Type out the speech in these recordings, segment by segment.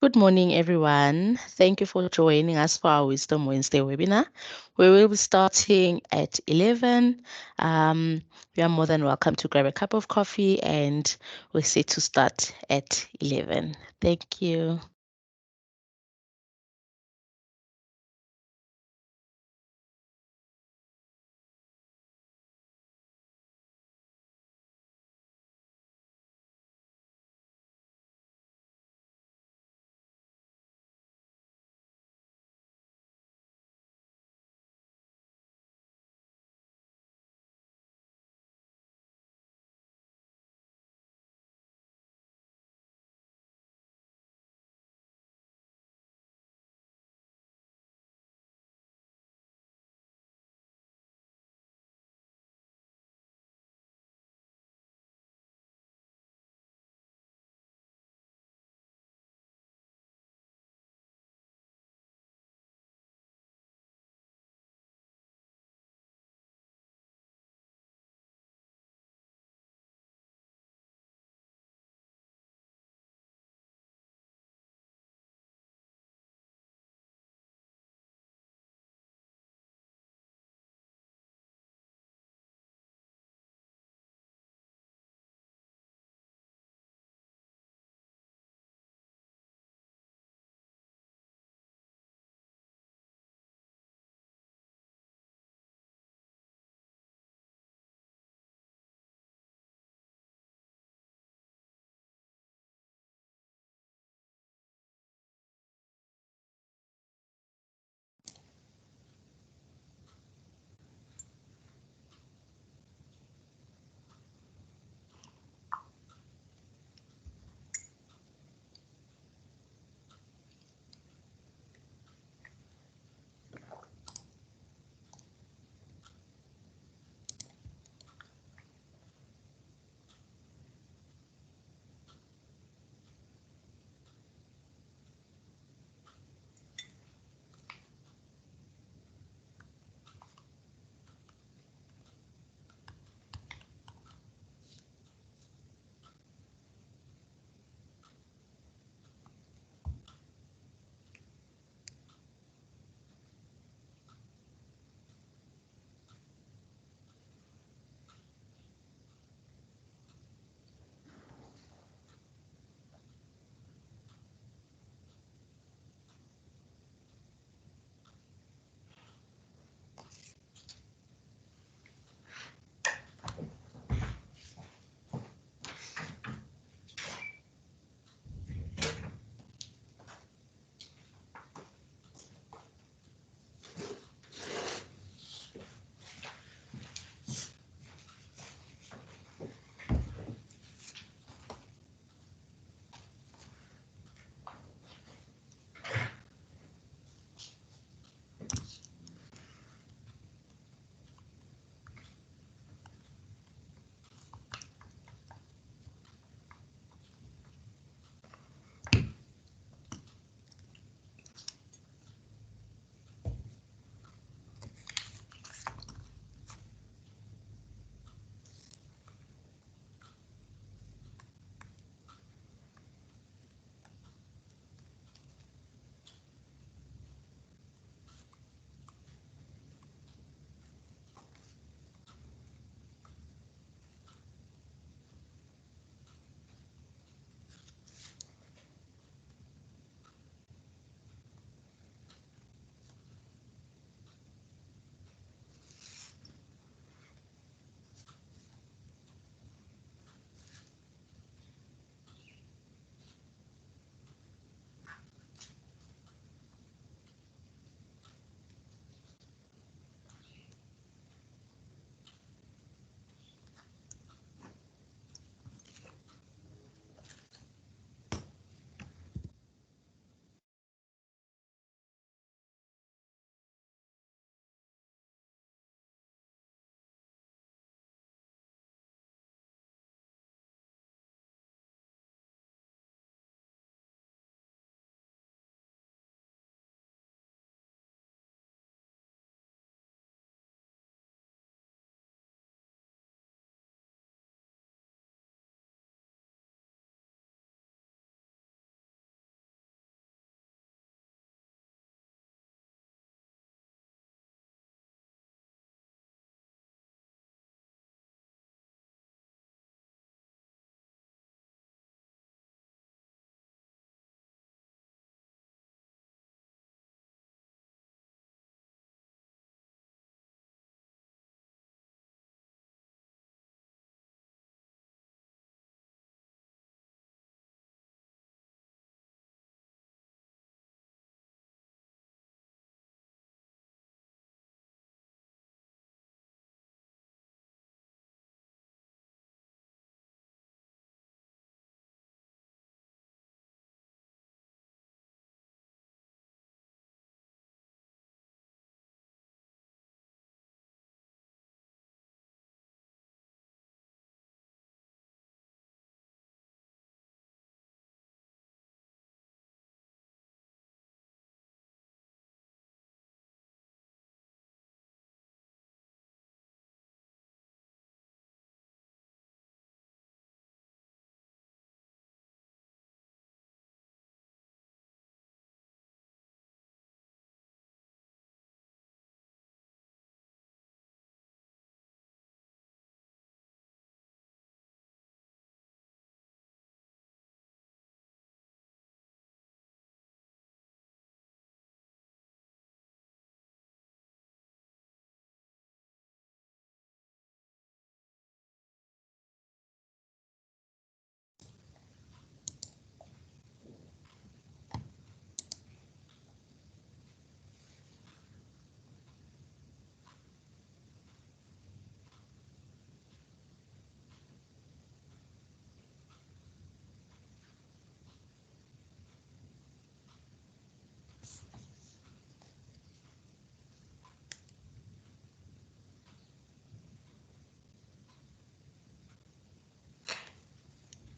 Good morning, everyone. Thank you for joining us for our Wisdom Wednesday webinar. We will be starting at 11. You are more than welcome to grab a cup of coffee and we're set to start at 11. Thank you.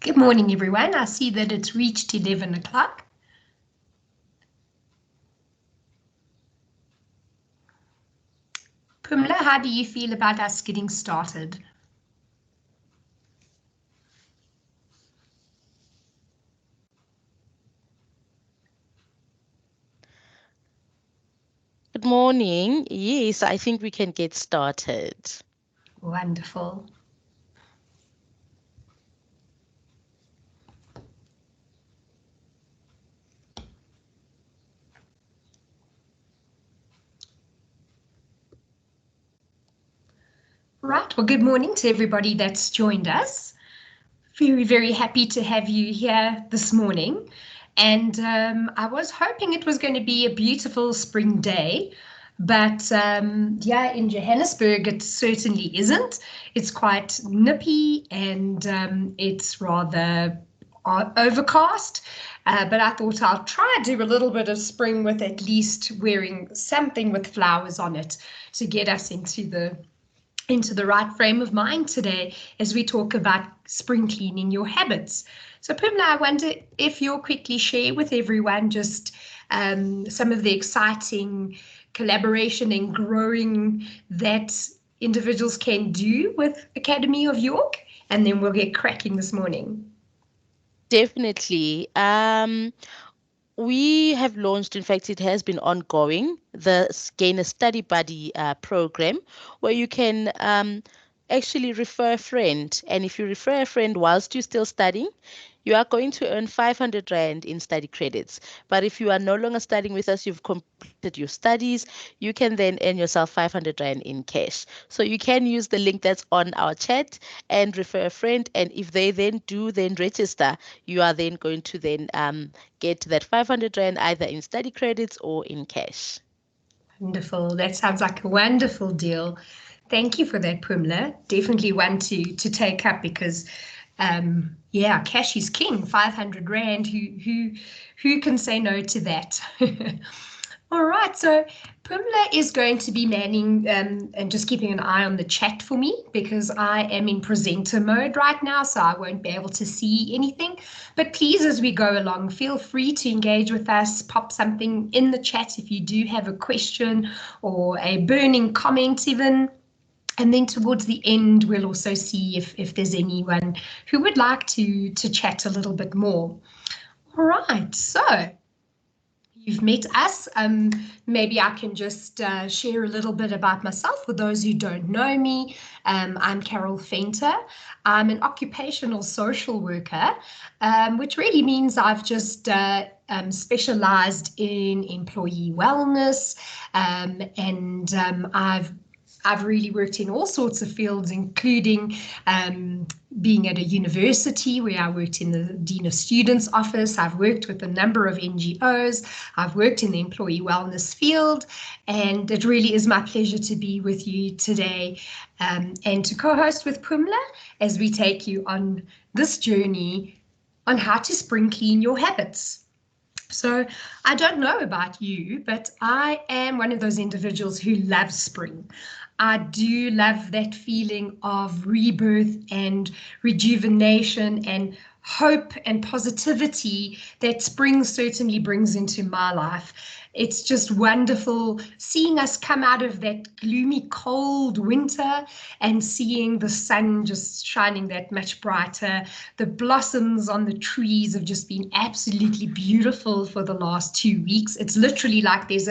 Good morning, everyone. I see that it's reached 11 o'clock. Pumla, how do you feel about us getting started? Good morning. Yes, I think we can get started. Wonderful. Right, well, good morning to everybody that's joined us. Very, very happy to have you here this morning. And I was hoping it was going to be a beautiful spring day, but yeah, in Johannesburg, it certainly isn't. It's quite nippy and it's rather overcast. But I thought I'll try and do a little bit of spring with at least wearing something with flowers on it to get us into the right frame of mind today as we talk about spring cleaning your habits. So Pumla, I wonder if you'll quickly share with everyone just some of the exciting collaboration and growing that individuals can do with Academy of York, and then we'll get cracking this morning. Definitely. We have launched, in fact, it has been ongoing, the Gain a Study Buddy program, where you can actually refer a friend. And if you refer a friend whilst you're still studying, you are going to earn 500 Rand in study credits. But if you are no longer studying with us, you've completed your studies, you can then earn yourself 500 Rand in cash. So you can use the link that's on our chat and refer a friend. And if they then register, you are then going to then get that 500 Rand either in study credits or in cash. Wonderful. That sounds like a wonderful deal. Thank you for that, Pumla. Definitely one to take up because yeah, cash is king. 500 Rand. Who can say no to that? All right, so Pumla is going to be manning and just keeping an eye on the chat for me because I am in presenter mode right now, so I won't be able to see anything. But please, as we go along, feel free to engage with us, pop something in the chat if you do have a question or a burning comment even. And then towards the end, we'll also see if there's anyone who would like to chat a little bit more. All right, so you've met us. Maybe I can just share a little bit about myself for those who don't know me. I'm Carol Fenter. I'm an occupational social worker, which really means I've just specialized in employee wellness, and I've really worked in all sorts of fields, including being at a university where I worked in the Dean of Students office. I've worked with a number of NGOs. I've worked in the employee wellness field, and it really is my pleasure to be with you today and to co-host with Pumla as we take you on this journey on how to spring clean your habits. So I don't know about you, but I am one of those individuals who loves spring. I do love that feeling of rebirth and rejuvenation and hope and positivity that spring certainly brings into my life. It's just wonderful seeing us come out of that gloomy, cold winter and seeing the sun just shining that much brighter. The blossoms on the trees have just been absolutely beautiful for the last 2 weeks. It's literally like there's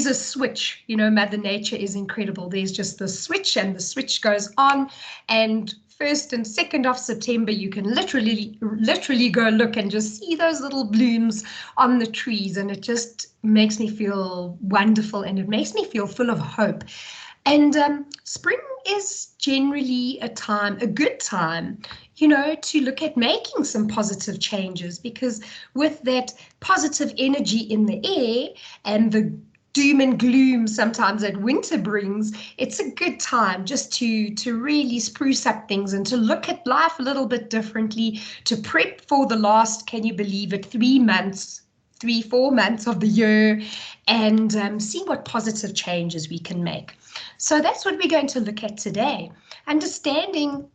a switch, Mother Nature is incredible. There's just the switch and the switch goes on, and 1st and 2nd of September, you can literally go look and just see those little blooms on the trees, and it just makes me feel wonderful and it makes me feel full of hope. And spring is generally a good time, to look at making some positive changes, because with that positive energy in the air and the doom and gloom sometimes that winter brings, it's a good time just to really spruce up things and to look at life a little bit differently, to prep for the last, can you believe it, 4 months of the year, and see what positive changes we can make. So that's what we're going to look at today. Understanding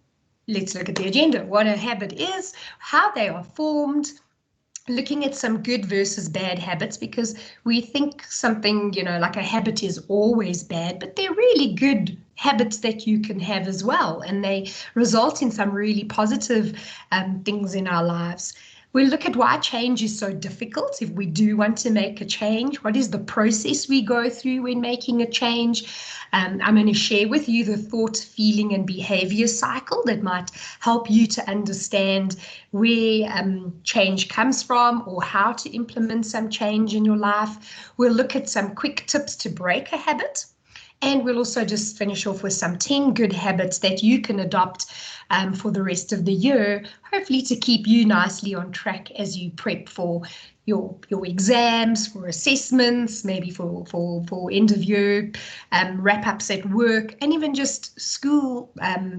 let's look at the agenda, what a habit is, how they are formed, looking at some good versus bad habits, because we think something, like a habit is always bad, but they're really good habits that you can have as well. And they result in some really positive things in our lives. We'll look at why change is so difficult. If we do want to make a change, what is the process we go through when making a change? I'm going to share with you the thought, feeling, and behavior cycle that might help you to understand where change comes from or how to implement some change in your life. We'll look at some quick tips to break a habit. And we'll also just finish off with some 10 good habits that you can adopt for the rest of the year, hopefully to keep you nicely on track as you prep for your exams, for assessments, maybe for end of year wrap-ups at work, and even just school,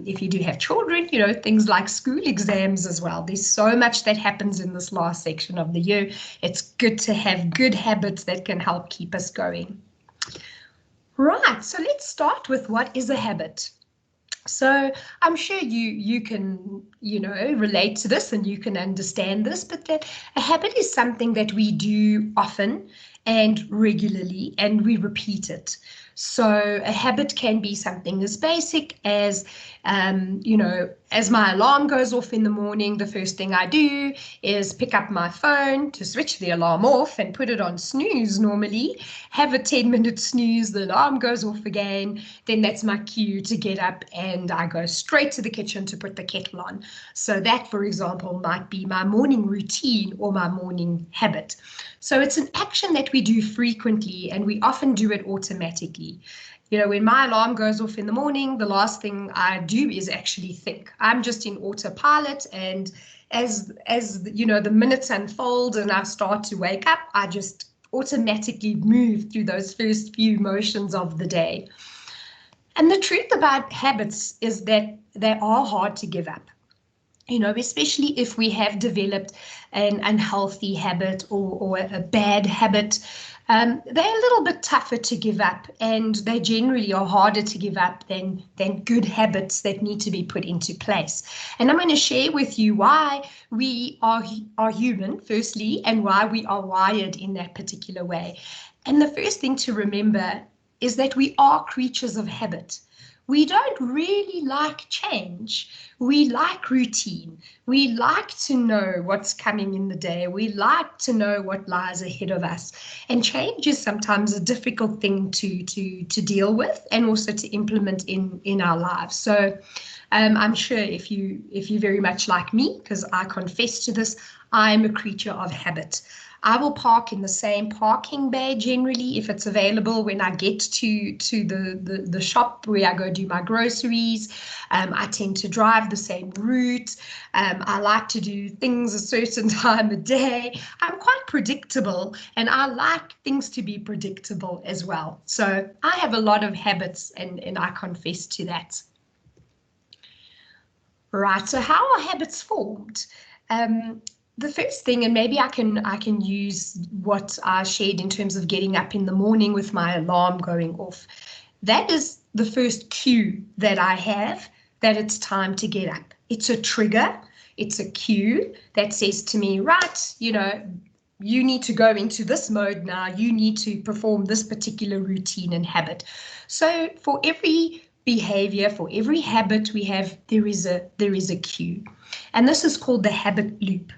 if you do have children, things like school exams as well. There's so much that happens in this last section of the year. It's good to have good habits that can help keep us going. Right, so let's start with what is a habit. So I'm sure you can, relate to this and you can understand this, but that a habit is something that we do often and regularly, and we repeat it. So a habit can be something as basic as, as my alarm goes off in the morning, the first thing I do is pick up my phone to switch the alarm off and put it on snooze normally, have a 10-minute snooze, the alarm goes off again, then that's my cue to get up and I go straight to the kitchen to put the kettle on. So that, for example, might be my morning routine or my morning habit. So it's an action that we do frequently and we often do it automatically. When my alarm goes off in the morning, the last thing I do is actually think. I'm just in autopilot, and as the minutes unfold and I start to wake up, I just automatically move through those first few motions of the day. And the truth about habits is that they are hard to give up. Especially if we have developed an unhealthy habit or a bad habit, they're a little bit tougher to give up, and they generally are harder to give up than good habits that need to be put into place. And I'm going to share with you why we are human, firstly, and why we are wired in that particular way. And the first thing to remember is that we are creatures of habit. We don't really like change. We like routine. We like to know what's coming in the day. We like to know what lies ahead of us. And change is sometimes a difficult thing to deal with and also to implement in our lives. So I'm sure if you're very much like me, because I confess to this, I'm a creature of habit. I will park in the same parking bay generally if it's available when I get to the shop where I go do my groceries. I tend to drive the same route. I like to do things a certain time of day. I'm quite predictable, and I like things to be predictable as well. So I have a lot of habits, and I confess to that. Right, so how are habits formed? The first thing, and maybe I can use what I shared in terms of getting up in the morning with my alarm going off. That is the first cue that I have that it's time to get up. It's a trigger. It's a cue that says to me, right, you need to go into this mode now. You need to perform this particular routine and habit. So for every behavior, for every habit we have, there is a cue. And this is called the habit loop.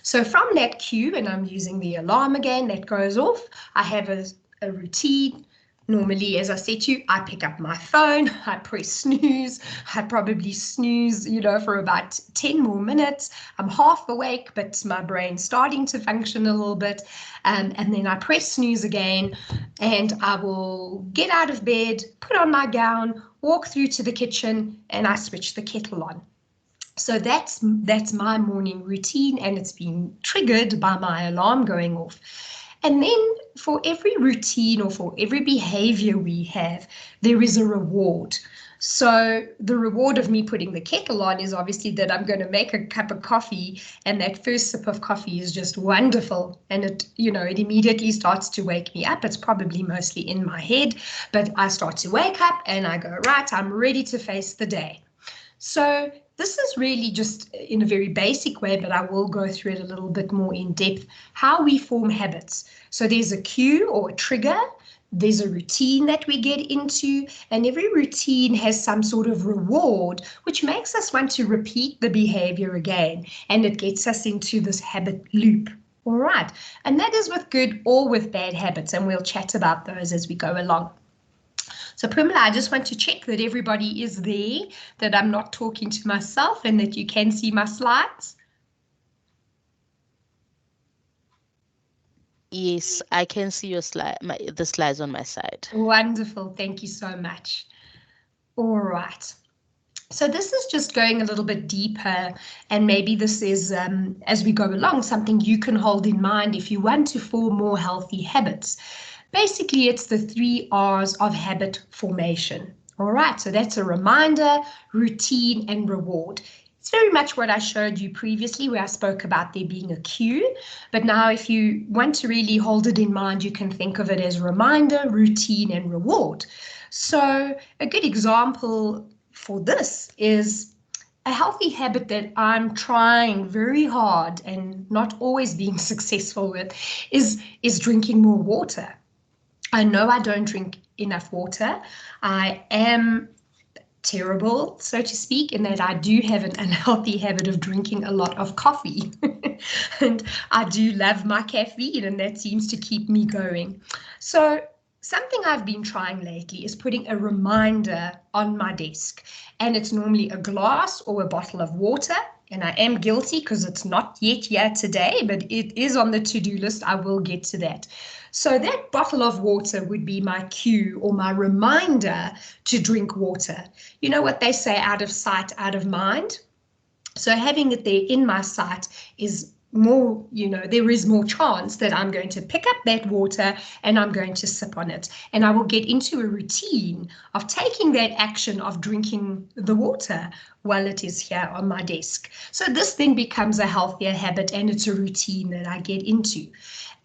So from that cue, and I'm using the alarm again, that goes off, I have a routine. Normally, as I said to you, I pick up my phone, I press snooze, I probably snooze, for about 10 more minutes. I'm half awake, but my brain's starting to function a little bit. And then I press snooze again, and I will get out of bed, put on my gown, walk through to the kitchen, and I switch the kettle on. So that's my morning routine, and it's been triggered by my alarm going off. And then for every routine or for every behavior we have, there is a reward. So the reward of me putting the kettle on is obviously that I'm going to make a cup of coffee, and that first sip of coffee is just wonderful. And it immediately starts to wake me up. It's probably mostly in my head, but I start to wake up and I go, right, I'm ready to face the day. So this is really just in a very basic way, but I will go through it a little bit more in depth, how we form habits. So there's a cue or a trigger, there's a routine that we get into, and every routine has some sort of reward, which makes us want to repeat the behavior again, and it gets us into this habit loop. All right, and that is with good or with bad habits, and we'll chat about those as we go along. So Primla, I just want to check that everybody is there, that I'm not talking to myself, and that you can see my slides. Yes, I can see your slide, the slides on my side. Wonderful, thank you so much. All right. So this is just going a little bit deeper, and maybe this is, as we go along, something you can hold in mind if you want to form more healthy habits. Basically, it's the 3 R's of habit formation. All right, so that's a reminder, routine, and reward. It's very much what I showed you previously where I spoke about there being a cue, but now if you want to really hold it in mind, you can think of it as reminder, routine, and reward. So a good example for this is a healthy habit that I'm trying very hard and not always being successful with is drinking more water. I know I don't drink enough water. I am terrible, so to speak, in that I do have an unhealthy habit of drinking a lot of coffee. And I do love my caffeine, and that seems to keep me going. So something I've been trying lately is putting a reminder on my desk, and it's normally a glass or a bottle of water. And I am guilty because it's not yet here today, but it is on the to-do list. I will get to that. So that bottle of water would be my cue or my reminder to drink water. You know what they say, out of sight, out of mind? So having it there in my sight is more, there is more chance that I'm going to pick up that water and I'm going to sip on it. And I will get into a routine of taking that action of drinking the water while it is here on my desk. So this then becomes a healthier habit, and it's a routine that I get into.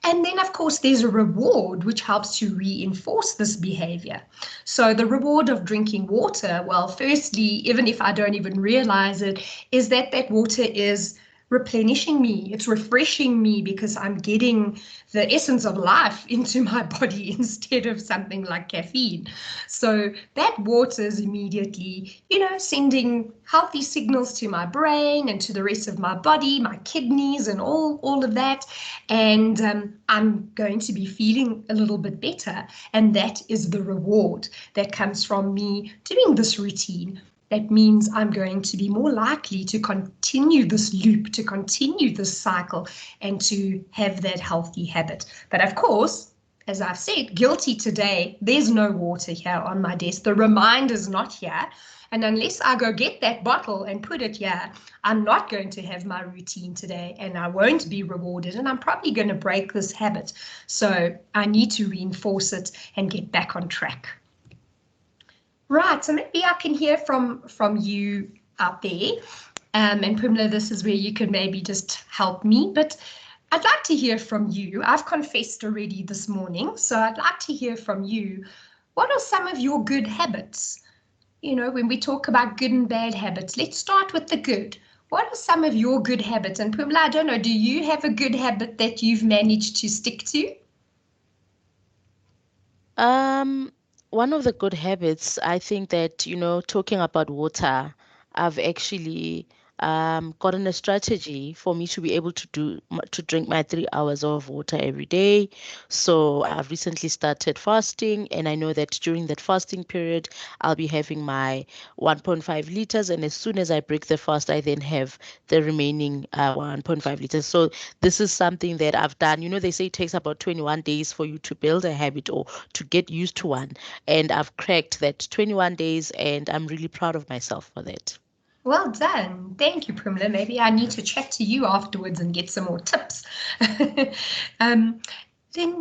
And then, of course, there's a reward which helps to reinforce this behavior. So the reward of drinking water, well, firstly, even if I don't even realize it, is that that water is replenishing me. It's refreshing me because I'm getting the essence of life into my body instead of something like caffeine. So that water is immediately, sending healthy signals to my brain and to the rest of my body, my kidneys and all of that. And I'm going to be feeling a little bit better. And that is the reward that comes from me doing this routine. That means I'm going to be more likely to continue this loop, to continue this cycle, and to have that healthy habit. But of course, as I've said, guilty today, there's no water here on my desk. The reminder's not here. And unless I go get that bottle and put it here, I'm not going to have my routine today, and I won't be rewarded, and I'm probably going to break this habit. So I need to reinforce it and get back on track. Right, so maybe I can hear from you out there. And Primla, this is where you could maybe just help me, but I'd like to hear from you. I've confessed already this morning, so I'd like to hear from you. What are some of your good habits? When we talk about good and bad habits, let's start with the good. What are some of your good habits? And Primla, I don't know, do you have a good habit that you've managed to stick to? One of the good habits, I think that, talking about water, I've actually gotten a strategy for me to be able to drink my 3 hours of water every day. So I've recently started fasting, and I know that during that fasting period, I'll be having my 1.5 liters, and as soon as I break the fast, I then have the remaining 1.5 liters. So this is something that I've done. They say it takes about 21 days for you to build a habit or to get used to one. And I've cracked that 21 days, and I'm really proud of myself for that. Well done. Thank you, Primla. Maybe I need to chat to you afterwards and get some more tips. Then,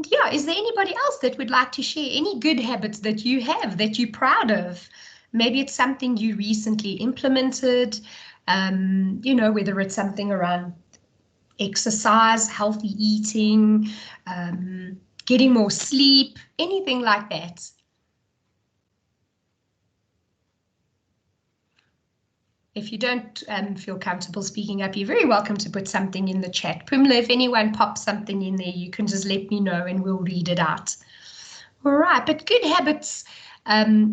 yeah, is there anybody else that would like to share any good habits that you have that you're proud of? Maybe it's something you recently implemented, whether it's something around exercise, healthy eating, getting more sleep, anything like that. if you don't feel comfortable speaking up, you're very welcome to put something in the chat. Pumla, if anyone pops something in there, you can just let me know and we'll read it out. All right, but good habits,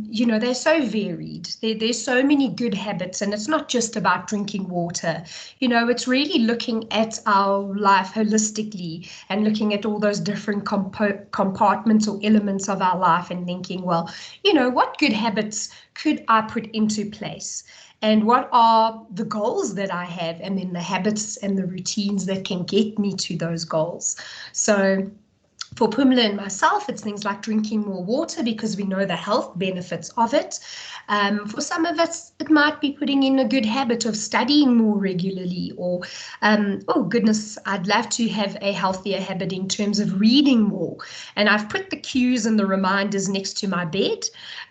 you know, they're so varied. There's so many good habits, and it's not just about drinking water. You know, it's really looking at our life holistically and looking at all those different compartments or elements of our life and thinking, well, you know, what good habits could I put into place? And what are the goals that I have, and then the habits and the routines that can get me to those goals? So for Pumla and myself, it's things like drinking more water because we know the health benefits of it. For some of us, it might be putting in a good habit of studying more regularly, or, oh goodness, I'd love to have a healthier habit in terms of reading more. And I've put the cues and the reminders next to my bed.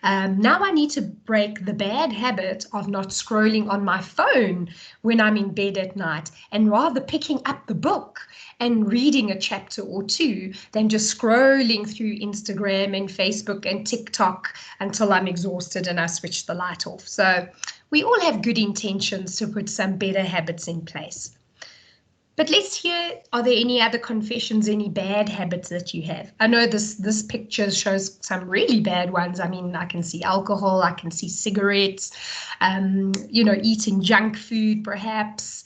Now I need to break the bad habit of not scrolling on my phone when I'm in bed at night, and rather picking up the book and reading a chapter or two than just scrolling through Instagram and Facebook and TikTok until I'm exhausted and I switch the light off. So we all have good intentions to put some better habits in place. But let's hear, are there any other confessions, any bad habits that you have? I know this picture shows some really bad ones. I mean, I can see alcohol, I can see cigarettes, you know, eating junk food perhaps.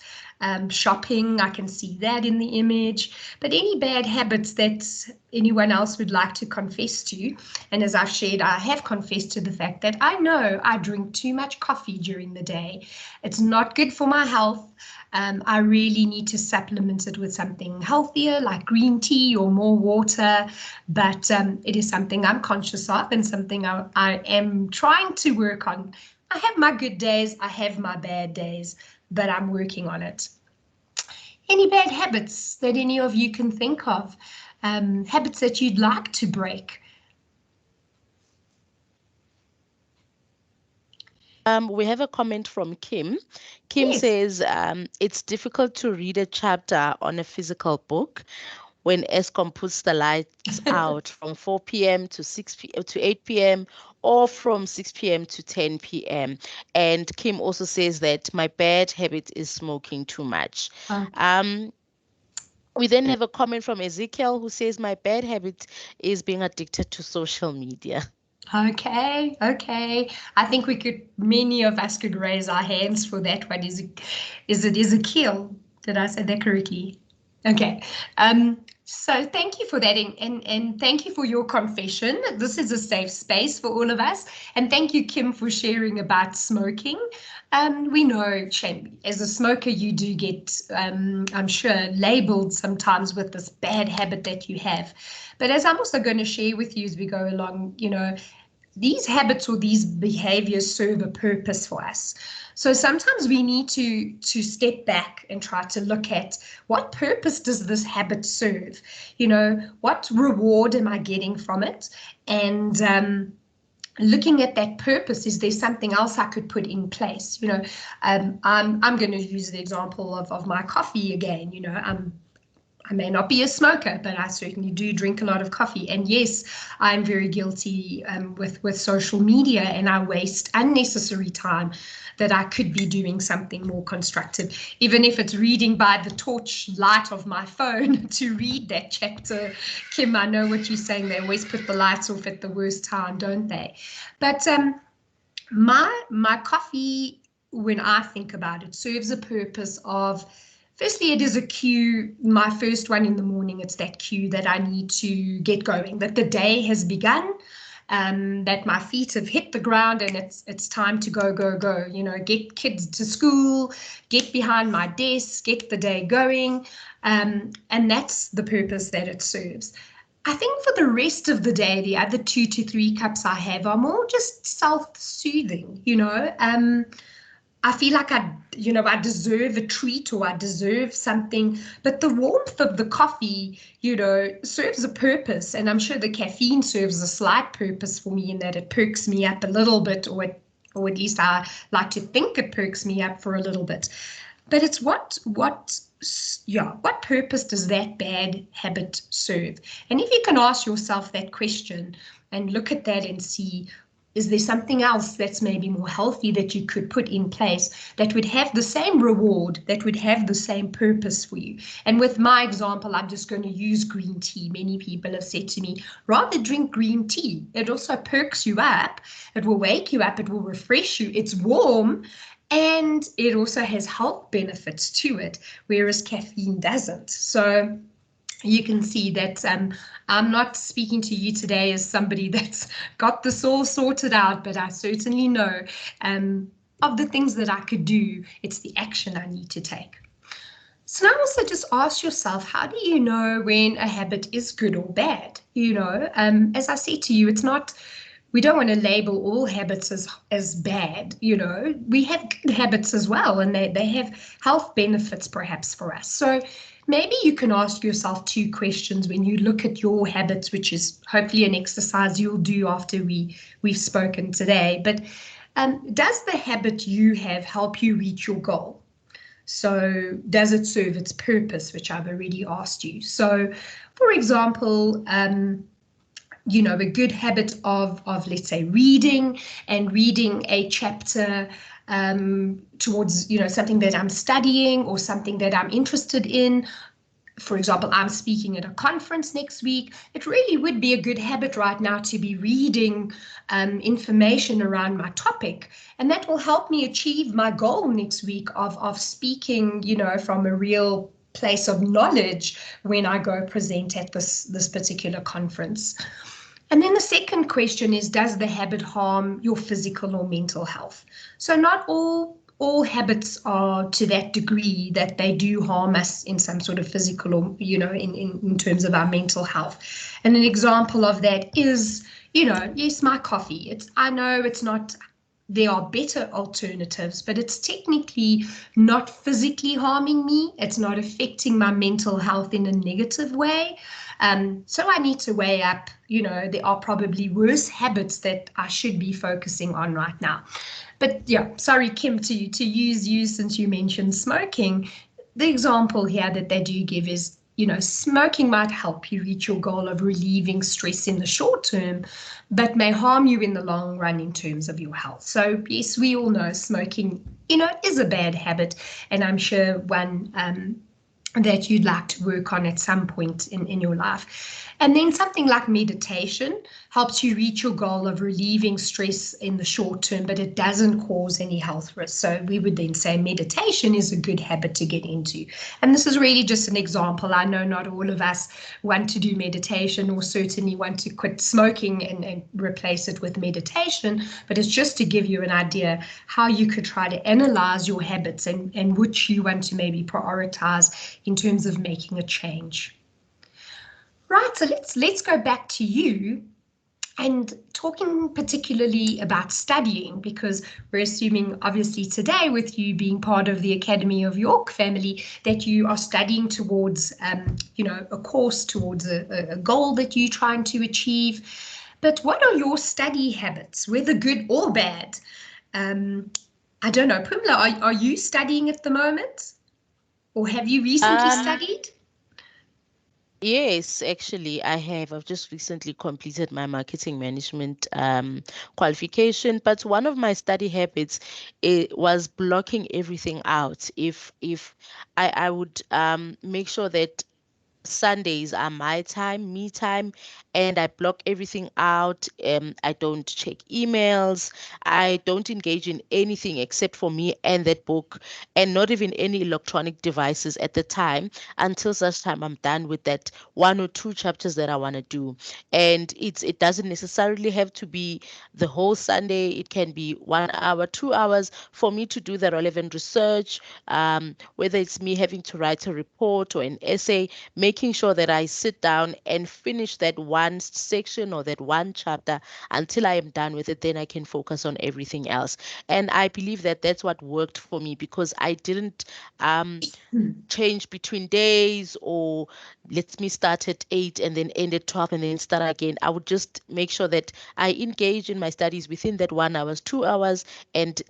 Shopping, I can see that in the image, but any bad habits that anyone else would like to confess to. And as I've shared, I have confessed to the fact that I know I drink too much coffee during the day. It's not good for my health. I really need to supplement it with something healthier like green tea or more water, but it is something I'm conscious of and something I am trying to work on. I have my good days, I have my bad days, but I'm working on it. Any bad habits that any of you can think of? Habits that you'd like to break? We have a comment from Kim. Kim Yes. says it's difficult to read a chapter on a physical book when Eskom puts the lights out from 4 p.m. to 6 p.m. to 8 p.m. or from 6 p.m. to 10 p.m. And Kim also says that my bad habit is smoking too much. We then have a comment from Ezekiel who says my bad habit is being addicted to social media. Okay. I think many of us could raise our hands for that one. Is it Ezekiel? Did I say that correctly? Okay. So thank you for that, and thank you for your confession. This is a safe space for all of us. And thank you, Kim, for sharing about smoking. We know, Shane, as a smoker, you do get, I'm sure, labeled sometimes with this bad habit that you have. But as I'm also going to share with you as we go along, you know, these habits or these behaviors serve a purpose for us. So sometimes we need to step back and try to look at what purpose does this habit serve? You know, what reward am I getting from it? And looking at that purpose, is there something else I could put in place? You know, I'm going to use the example of my coffee again. You know, I may not be a smoker, but I certainly do drink a lot of coffee. And yes, I'm very guilty with social media, and I waste unnecessary time that I could be doing something more constructive, even if it's reading by the torch light of my phone to read that chapter. Kim, I know what you're saying. They always put the lights off at the worst time, don't they? But my coffee, when I think about it, serves a purpose of, firstly, it is a cue, my first one in the morning. It's that cue that I need to get going, that the day has begun, that my feet have hit the ground and it's time to go, you know, get kids to school, get behind my desk, get the day going. And that's the purpose that it serves. I think for the rest of the day, the other 2 to 3 cups I have are more just self-soothing, you know. I feel like I deserve a treat, or I deserve something, but the warmth of the coffee, you know, serves a purpose. And I'm sure the caffeine serves a slight purpose for me in that it perks me up a little bit, or at least I like to think it perks me up for a little bit. But it's what purpose does that bad habit serve? And if you can ask yourself that question and look at that and see, Is there something else that's maybe more healthy that you could put in place that would have the same reward, that would have the same purpose for you? And with my example, I'm just going to use green tea. Many people have said to me, rather drink green tea. It also perks you up. It will wake you up. It will refresh you. It's warm. And it also has health benefits to it, whereas caffeine doesn't. So you can see that I'm not speaking to you today as somebody that's got this all sorted out, but I certainly know of the things that I could do. It's the action I need to take. So now also just ask yourself, how do you know when a habit is good or bad? You know, as I said to you, it's not, we don't want to label all habits as bad. You know, we have good habits as well, and they have health benefits perhaps for us. So maybe you can ask yourself 2 questions when you look at your habits, which is hopefully an exercise you'll do after we've spoken today. But does the habit you have help you reach your goal? So does it serve its purpose, which I've already asked you? So, for example, you know, a good habit of let's say reading a chapter towards, you know, something that I'm studying or something that I'm interested in. For example, I'm speaking at a conference next week. It really would be a good habit right now to be reading information around my topic, and that will help me achieve my goal next week of speaking, you know, from a real place of knowledge when I go present at this particular conference. And then the second question is, does the habit harm your physical or mental health? So not all habits are to that degree that they do harm us in some sort of physical or, you know, in terms of our mental health. And an example of that is, you know, yes, my coffee. I know it's not, there are better alternatives, but it's technically not physically harming me. It's not affecting my mental health in a negative way. So I need to weigh up, you know, there are probably worse habits that I should be focusing on right now. But yeah, sorry, Kim, to use you since you mentioned smoking. The example here that they do give is, you know, smoking might help you reach your goal of relieving stress in the short term, but may harm you in the long run in terms of your health. So yes, we all know smoking, you know, is a bad habit, and I'm sure one that you'd like to work on at some point in your life. And then something like meditation helps you reach your goal of relieving stress in the short term, but it doesn't cause any health risks. So we would then say meditation is a good habit to get into. And this is really just an example. I know not all of us want to do meditation or certainly want to quit smoking and replace it with meditation, but it's just to give you an idea how you could try to analyze your habits and which you want to maybe prioritize in terms of making a change. Right, so let's go back to you and talking particularly about studying, because we're assuming obviously today with you being part of the Academy of York family that you are studying towards, you know, a course towards a goal that you're trying to achieve. But what are your study habits, whether good or bad? I don't know, Pumla, are you studying at the moment? Or have you recently studied? Yes, actually, I have. I've just recently completed my marketing management qualification, but one of my study habits was blocking everything out. If I would make sure that Sundays are my time, me time, and I block everything out. I don't check emails. I don't engage in anything except for me and that book, and not even any electronic devices at the time until such time I'm done with that 1 or 2 chapters that I want to do. And it doesn't necessarily have to be the whole Sunday. It can be 1 hour, 2 hours for me to do the relevant research, whether it's me having to write a report or an essay, making sure that I sit down and finish that one section or that one chapter until I am done with it, then I can focus on everything else. And I believe that that's what worked for me because I didn't change between days or let me start at 8 and then end at 12 and then start again. I would just make sure that I engage in my studies within that 1 hour, 2 hours, and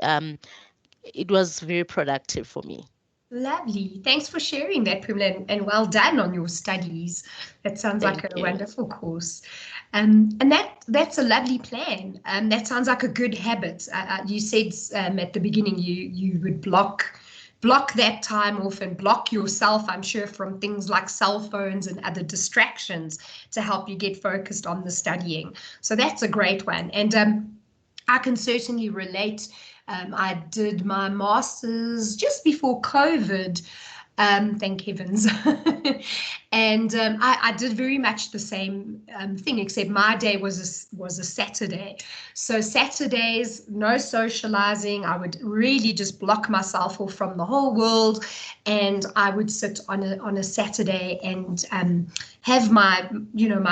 it was very productive for me. Lovely. Thanks for sharing that, Pumla, and well done on your studies. That sounds like Thank a you. wonderful course. And that's a lovely plan. That sounds like a good habit. You said at the beginning you would block that time off and block yourself, I'm sure, from things like cell phones and other distractions to help you get focused on the studying. So that's a great one. And I can certainly relate. I did my master's just before COVID, thank heavens. And I did very much the same thing, except my day was a Saturday. So Saturdays, no socializing. I would really just block myself off from the whole world, and I would sit on a Saturday and have my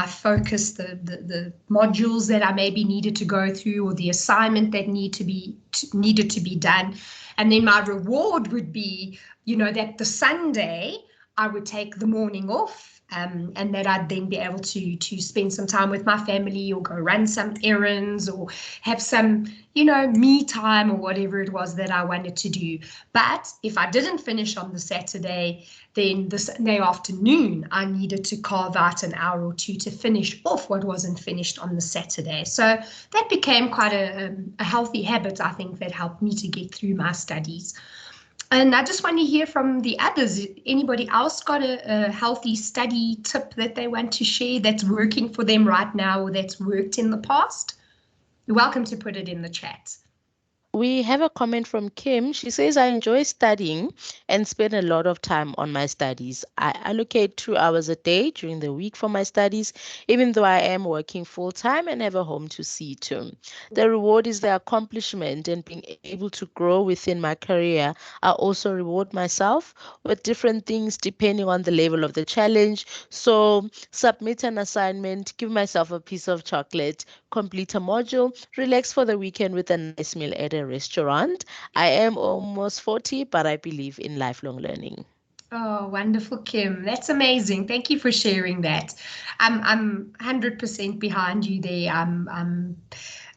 focus, the modules that I maybe needed to go through, or the assignment that needed to be done. And then my reward would be, that the Sunday I would take the morning off, and that I'd then be able to spend some time with my family, or go run some errands, or have some, me time, or whatever it was that I wanted to do. But if I didn't finish on the Saturday, then the Sunday afternoon, I needed to carve out an hour or two to finish off what wasn't finished on the Saturday. So that became quite a healthy habit, I think, that helped me to get through my studies. And I just want to hear from the others. Anybody else got a healthy study tip that they want to share that's working for them right now, or that's worked in the past? You're welcome to put it in the chat. We have a comment from Kim. She says, I enjoy studying and spend a lot of time on my studies. I allocate 2 hours a day during the week for my studies, even though I am working full time and have a home to see to. The reward is the accomplishment and being able to grow within my career. I also reward myself with different things depending on the level of the challenge. So, submit an assignment, give myself a piece of chocolate, complete a module, relax for the weekend with a nice meal at a restaurant. I am almost 40, but I believe in lifelong learning. Oh, wonderful, Kim. That's amazing. Thank you for sharing that. I'm 100% behind you there.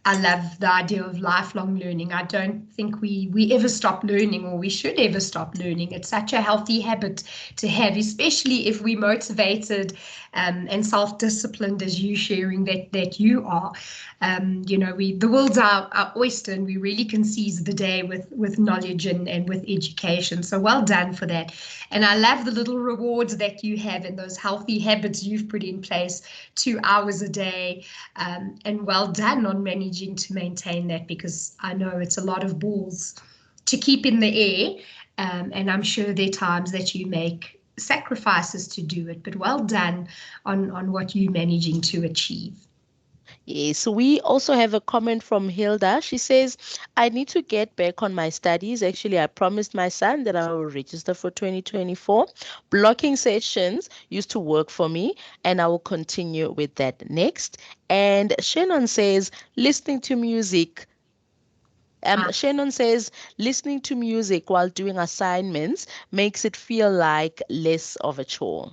I love the idea of lifelong learning. I don't think we ever stop learning, or we should ever stop learning. It's such a healthy habit to have, especially if we're motivated and self-disciplined, as you sharing that you are. The world's our oyster, and we really can seize the day with knowledge and with education. So well done for that. And I love the little rewards that you have and those healthy habits you've put in place, 2 hours a day. And well done on managing to maintain that, because I know it's a lot of balls to keep in the air. And I'm sure there are times that you make sacrifices to do it, but well done on what you're managing to achieve. Yes, we also have a comment from Hilda. She says, I need to get back on my studies. Actually, I promised my son that I will register for 2024. Blocking sessions used to work for me, and I will continue with that next. And Shannon says, listening to music. Shannon says, listening to music while doing assignments makes it feel like less of a chore.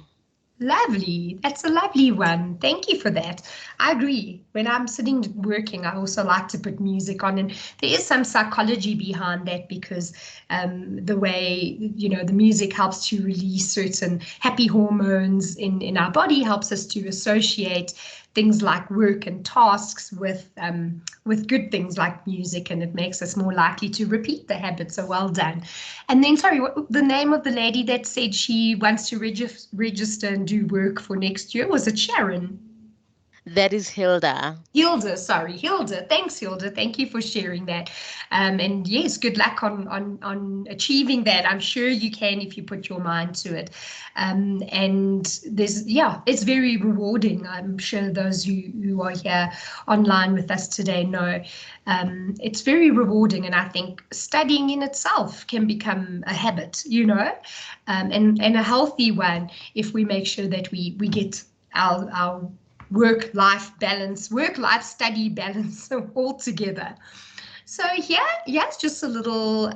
Lovely. That's a lovely one. Thank you for that. I agree. When I'm sitting working, I also like to put music on, and there is some psychology behind that, because the way, the music helps to release certain happy hormones in our body, helps us to associate things like work and tasks with good things like music, and it makes us more likely to repeat the habit. So well done. And then, sorry, what the name of the lady that said she wants to register and do work for next year? Was it Sharon? That is Hilda. Hilda, sorry, Hilda. Thanks, Hilda. Thank you for sharing that. And yes, good luck on achieving that. I'm sure you can if you put your mind to it. And it's very rewarding. I'm sure those who are here online with us today know it's very rewarding. And I think studying in itself can become a habit, and a healthy one if we make sure that we get our work-life balance, work-life study balance all together. So here's just a little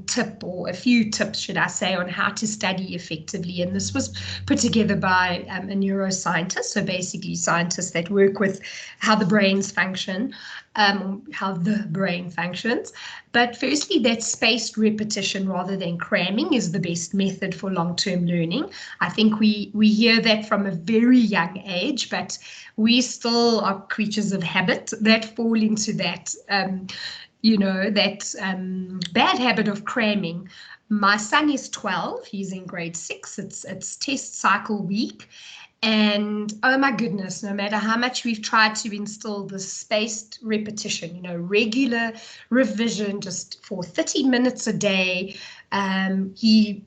tip, or a few tips, should I say, on how to study effectively. And this was put together by a neuroscientist, so basically scientists that work with how the brains function. how the brain functions. But firstly, that spaced repetition rather than cramming is the best method for long-term learning. I think we hear that from a very young age, but we still are creatures of habit that fall into that, bad habit of cramming. My son is 12, he's in grade 6, it's test cycle week. And oh my goodness, no matter how much we've tried to instill this spaced repetition, regular revision just for 30 minutes a day, he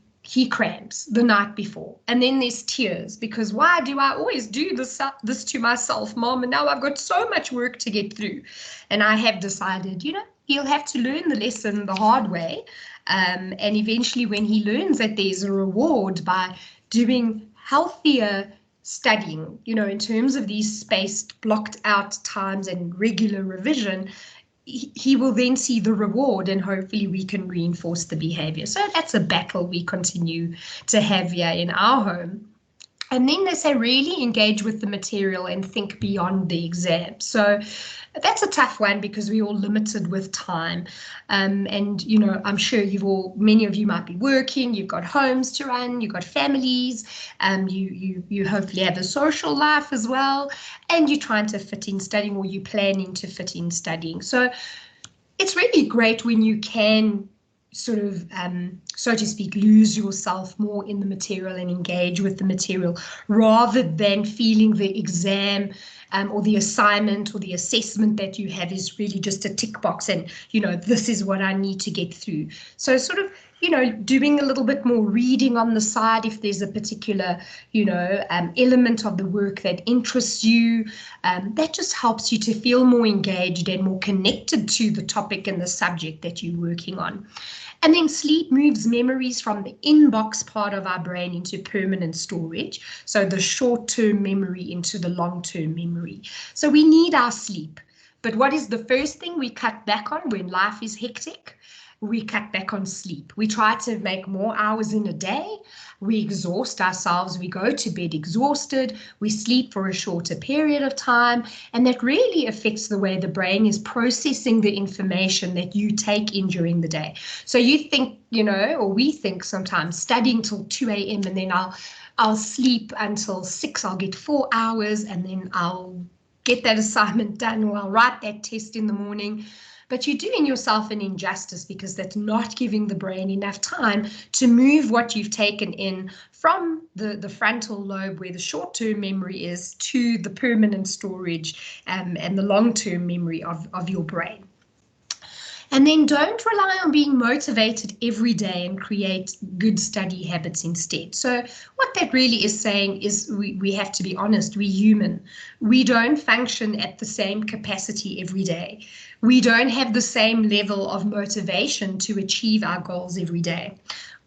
crams the night before. And then there's tears because why do I always do this to myself, Mom? And now I've got so much work to get through. And I have decided, he'll have to learn the lesson the hard way. And eventually when he learns that there's a reward by doing healthier studying, in terms of these spaced, blocked out times and regular revision, he will then see the reward and hopefully we can reinforce the behavior. So that's a battle we continue to have here in our home. And then they say really engage with the material and think beyond the exam. So that's a tough one because we're all limited with time. And, I'm sure many of you might be working, you've got homes to run, you've got families, you hopefully have a social life as well, and you're trying to fit in studying or you're planning to fit in studying. So it's really great when you can sort of, so to speak, lose yourself more in the material and engage with the material rather than feeling the exam or the assignment or the assessment that you have is really just a tick box and, this is what I need to get through. So sort of, doing a little bit more reading on the side if there's a particular, element of the work that interests you, that just helps you to feel more engaged and more connected to the topic and the subject that you're working on. And then sleep moves memories from the inbox part of our brain into permanent storage. So the short-term memory into the long-term memory. So we need our sleep. But what is the first thing we cut back on when life is hectic? We cut back on sleep. We try to make more hours in a day. We exhaust ourselves. We go to bed exhausted. We sleep for a shorter period of time. And that really affects the way the brain is processing the information that you take in during the day. So you think, or we think sometimes studying till 2 a.m. and then I'll sleep until 6. I'll get 4 hours and then I'll get that assignment done or I'll write that test in the morning. But you're doing yourself an injustice because that's not giving the brain enough time to move what you've taken in from the frontal lobe where the short-term memory is to the permanent storage and the long-term memory of your brain. And then don't rely on being motivated every day and create good study habits instead. So what that really is saying is we have to be honest, we're human. We don't function at the same capacity every day. We don't have the same level of motivation to achieve our goals every day.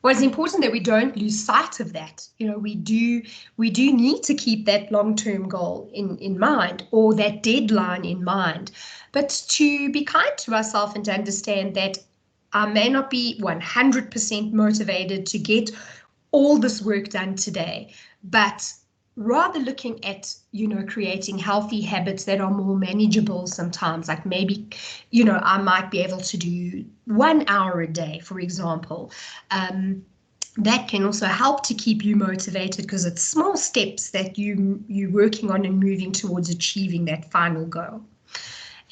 Well, it's important that we don't lose sight of that. We do need to keep that long-term goal in mind or that deadline in mind, but to be kind to ourselves and to understand that I may not be 100% motivated to get all this work done today, but rather looking at, creating healthy habits that are more manageable sometimes, like maybe, I might be able to do 1 hour a day, for example. That can also help to keep you motivated because it's small steps that you're working on and moving towards achieving that final goal.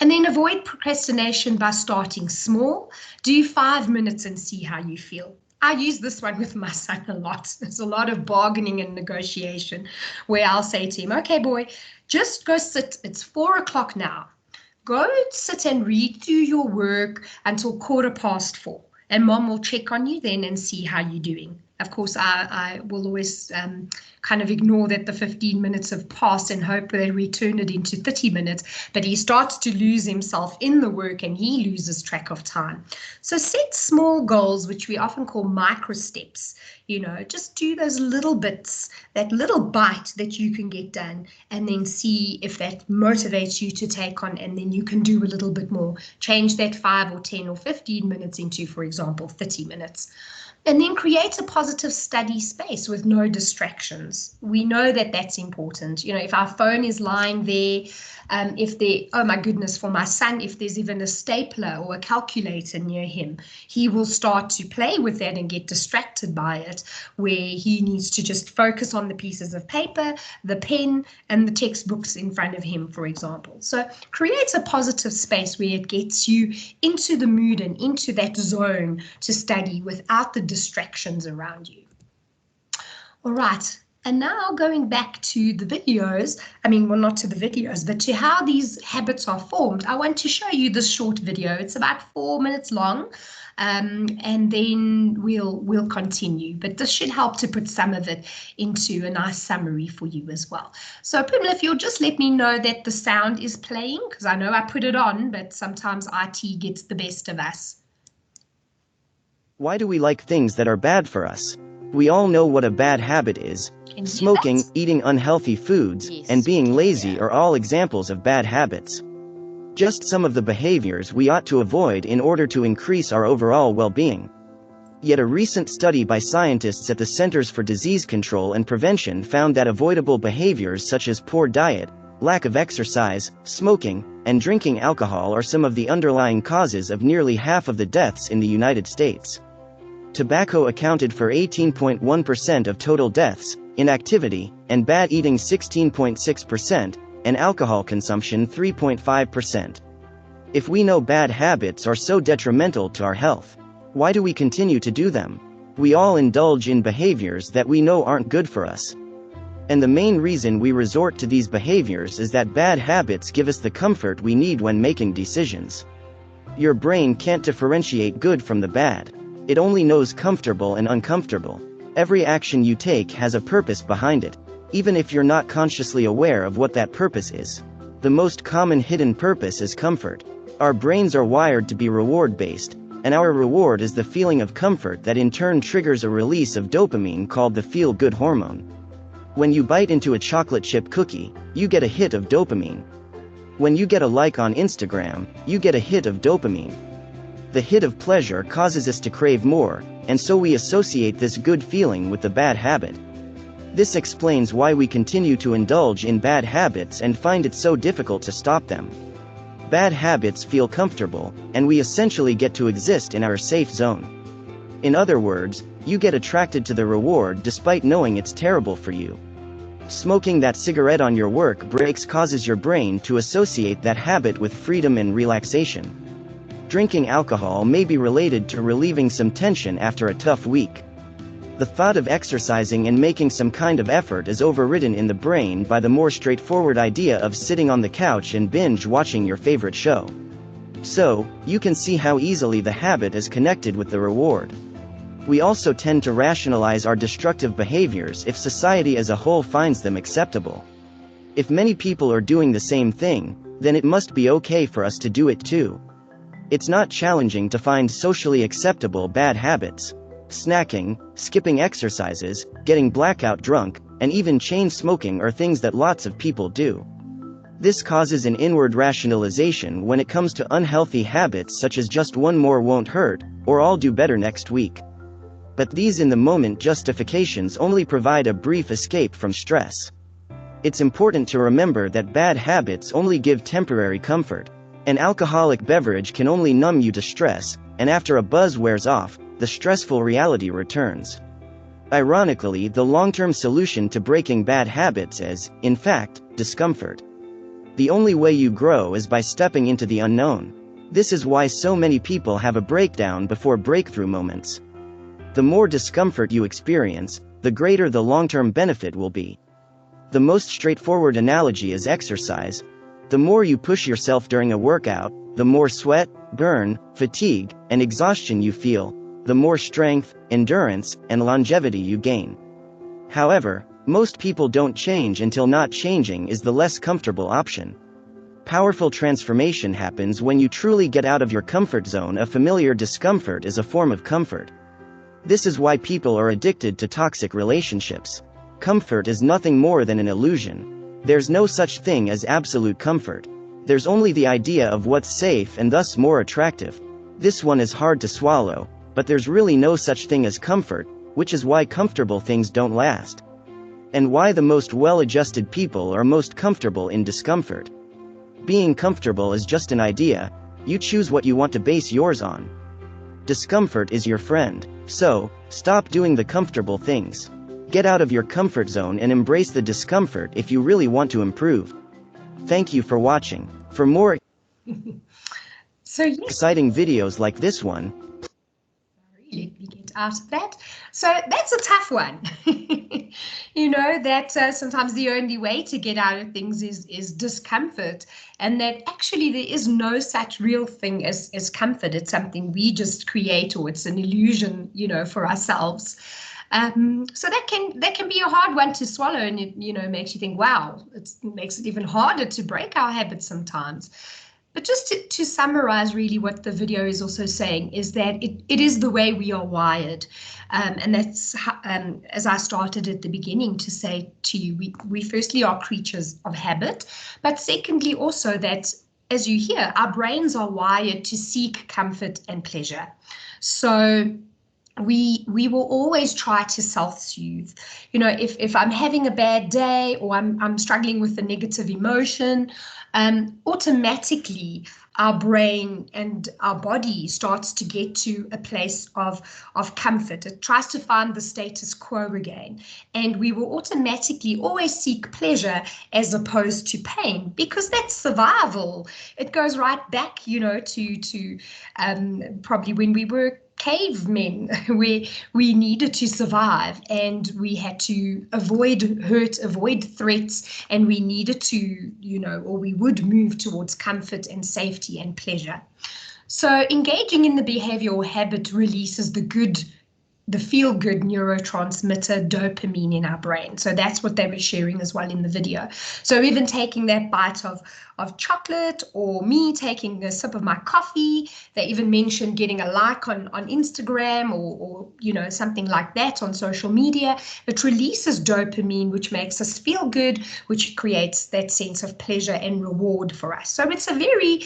And then avoid procrastination by starting small. Do 5 minutes and see how you feel. I use this one with my son a lot. There's a lot of bargaining and negotiation where I'll say to him, okay, boy, just go sit. It's 4 o'clock now. Go sit and read through your work until 4:15. And Mom will check on you then and see how you're doing. Of course, I will always kind of ignore that the 15 minutes have passed and hope that we turn it into 30 minutes, but he starts to lose himself in the work and he loses track of time. So set small goals, which we often call micro steps. Just do those little bits, that little bite that you can get done, and then see if that motivates you to take on, and then you can do a little bit more. Change that 5 or 10 or 15 minutes into, for example, 30 minutes. And then create a positive positive study space with no distractions. We know that that's important. If our phone is lying there, oh my goodness, for my son, if there's even a stapler or a calculator near him, he will start to play with that and get distracted by it, where he needs to just focus on the pieces of paper, the pen, and the textbooks in front of him, for example. So create a positive space where it gets you into the mood and into that zone to study without the distractions around you. All right. And now going back to the videos, well, not to the videos, but to how these habits are formed, I want to show you this short video. It's about 4 minutes long, and then we'll continue. But this should help to put some of it into a nice summary for you as well. So Pumla, if you'll just let me know that the sound is playing, because I know I put it on, but sometimes IT gets the best of us. Why do we like things that are bad for us? We all know what a bad habit is. Smoking, eating unhealthy foods, and being lazy are all examples of bad habits. Just some of the behaviors we ought to avoid in order to increase our overall well-being. Yet a recent study by scientists at the Centers for Disease Control and Prevention found that avoidable behaviors such as poor diet, lack of exercise, smoking, and drinking alcohol are some of the underlying causes of nearly half of the deaths in the United States. Tobacco accounted for 18.1% of total deaths, inactivity and bad eating 16.6%, and alcohol consumption 3.5%. If we know bad habits are so detrimental to our health, why do we continue to do them? We all indulge in behaviors that we know aren't good for us. And the main reason we resort to these behaviors is that bad habits give us the comfort we need when making decisions. Your brain can't differentiate good from the bad. It only knows comfortable and uncomfortable. Every action you take has a purpose behind it, even if you're not consciously aware of what that purpose is. The most common hidden purpose is comfort. Our brains are wired to be reward-based, and our reward is the feeling of comfort that in turn triggers a release of dopamine called the feel-good hormone. When you bite into a chocolate chip cookie, you get a hit of dopamine. When you get a like on Instagram, you get a hit of dopamine. The hit of pleasure causes us to crave more, and so we associate this good feeling with the bad habit. This explains why we continue to indulge in bad habits and find it so difficult to stop them. Bad habits feel comfortable, and we essentially get to exist in our safe zone. In other words, you get attracted to the reward despite knowing it's terrible for you. Smoking that cigarette on your work breaks causes your brain to associate that habit with freedom and relaxation. Drinking alcohol may be related to relieving some tension after a tough week. The thought of exercising and making some kind of effort is overridden in the brain by the more straightforward idea of sitting on the couch and binge watching your favorite show. So, you can see how easily the habit is connected with the reward. We also tend to rationalize our destructive behaviors if society as a whole finds them acceptable. If many people are doing the same thing, then it must be okay for us to do it too. It's not challenging to find socially acceptable bad habits. Snacking, skipping exercises, getting blackout drunk, and even chain smoking are things that lots of people do. This causes an inward rationalization when it comes to unhealthy habits such as just one more won't hurt, or I'll do better next week. But these in-the-moment justifications only provide a brief escape from stress. It's important to remember that bad habits only give temporary comfort. An alcoholic beverage can only numb you to stress, and after a buzz wears off, the stressful reality returns. Ironically, the long-term solution to breaking bad habits is, in fact, discomfort. The only way you grow is by stepping into the unknown. This is why so many people have a breakdown before breakthrough moments. The more discomfort you experience, the greater the long-term benefit will be. The most straightforward analogy is exercise. The more you push yourself during a workout, the more sweat, burn, fatigue, and exhaustion you feel, the more strength, endurance, and longevity you gain. However, most people don't change until not changing is the less comfortable option. Powerful transformation happens when you truly get out of your comfort zone. A familiar discomfort is a form of comfort. This is why people are addicted to toxic relationships. Comfort is nothing more than an illusion. There's no such thing as absolute comfort. There's only the idea of what's safe and thus more attractive. This one is hard to swallow, but there's really no such thing as comfort. which is why comfortable things don't last. And why the most well-adjusted people are most comfortable in discomfort. Being comfortable is just an idea, you choose what you want to base yours on. Discomfort is your friend, so, stop doing the comfortable things. Get out of your comfort zone and embrace the discomfort if you really want to improve. Thank you for watching. For more exciting videos like this one, let me get out of that. So that's a tough one. You know, that sometimes the only way to get out of things is discomfort, and that actually there is no such real thing as comfort. It's something we just create, or it's an illusion, you know, for ourselves. So that can be a hard one to swallow, and it, you know, makes you think, wow, it makes it even harder to break our habits sometimes. But just to summarize really what the video is also saying is that it is the way we are wired. And that's, as I started at the beginning to say to you, we firstly are creatures of habit, but secondly also that, as you hear, our brains are wired to seek comfort and pleasure. So we will always try to self-soothe. You know, if I'm having a bad day, or I'm struggling with a negative emotion, automatically our brain and our body starts to get to a place of comfort. It tries to find the status quo again, and we will automatically always seek pleasure as opposed to pain, because that's survival. It goes right back, you know, to probably when we were cavemen, where we needed to survive and we had to avoid hurt, avoid threats, and we needed to, you know, or we would move towards comfort and safety and pleasure. So engaging in the behavioral habit releases the feel-good neurotransmitter dopamine in our brain. So that's what they were sharing as well in the video. So even taking that bite of chocolate, or me taking a sip of my coffee, they even mentioned getting a like on Instagram or you know, something like that on social media. It releases dopamine, which makes us feel good, which creates that sense of pleasure and reward for us. So it's a very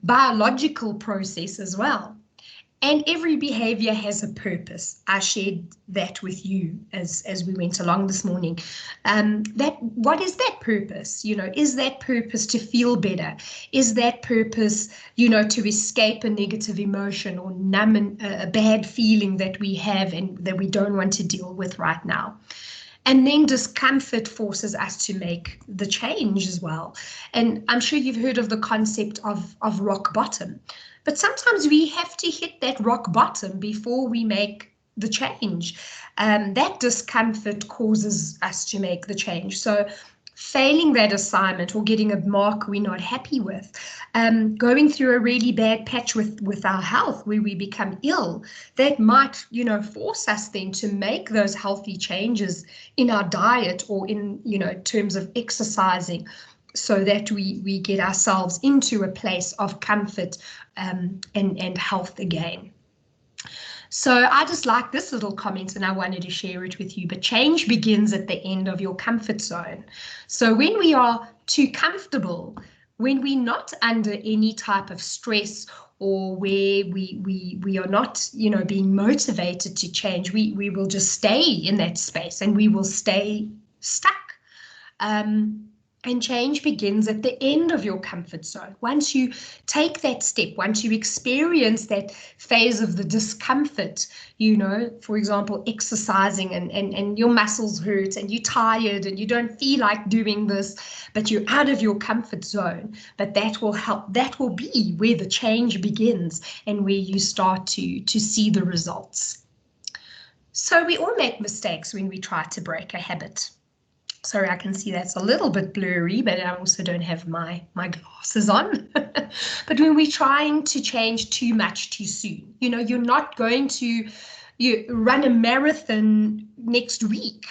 biological process as well. And every behavior has a purpose. I shared that with you as we went along this morning. What is that purpose? You know, is that purpose to feel better? Is that purpose, you know, to escape a negative emotion or numb a bad feeling that we have and that we don't want to deal with right now? And then discomfort forces us to make the change as well. And I'm sure you've heard of the concept of rock bottom. But sometimes we have to hit that rock bottom before we make the change. That discomfort causes us to make the change. So failing that assignment or getting a mark we're not happy with, going through a really bad patch with our health where we become ill, that might, you know, force us then to make those healthy changes in our diet or in, you know, terms of exercising, so that we get ourselves into a place of comfort and health again. So I just like this little comment and I wanted to share it with you. But change begins at the end of your comfort zone. So when we are too comfortable, when we're not under any type of stress, or where we are not, you know, being motivated to change, we will just stay in that space and we will stay stuck. And change begins at the end of your comfort zone. Once you take that step, once you experience that phase of the discomfort, you know, for example, exercising and your muscles hurt and you're tired and you don't feel like doing this, but you're out of your comfort zone. But that will help. That will be where the change begins and where you start to see the results. So we all make mistakes when we try to break a habit. Sorry, I can see that's a little bit blurry, but I also don't have my glasses on. But when we're trying to change too much too soon, you know, you're not going to run a marathon next week.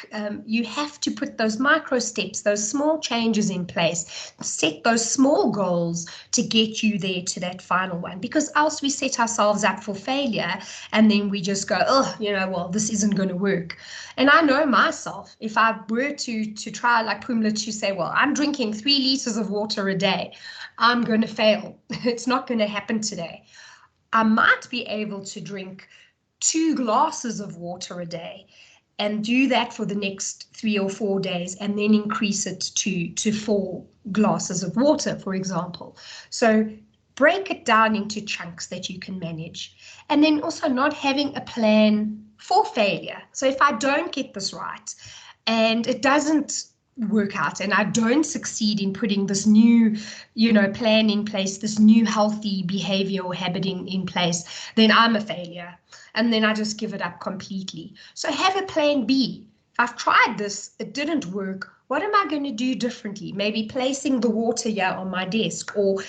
You have to put those micro steps, those small changes in place, set those small goals to get you there to that final one, because else we set ourselves up for failure and then we just go, oh, you know, well, this isn't going to work. And I know myself, if I were to try, like Phumla, to say, well, I'm drinking 3 liters of water a day, I'm going to fail. It's not going to happen today. I might be able to drink 2 glasses of water a day, and do that for the next 3 or 4 days, and then increase it to 4 glasses of water, for example. So break it down into chunks that you can manage. And then also not having a plan for failure. So if I don't get this right and it doesn't work out and I don't succeed in putting this new, plan in place, this new healthy behavior or habit in place, then I'm a failure. And then I just give it up completely. So have a plan B. I've tried this, it didn't work. What am I going to do differently? Maybe placing the water here on my desk, or,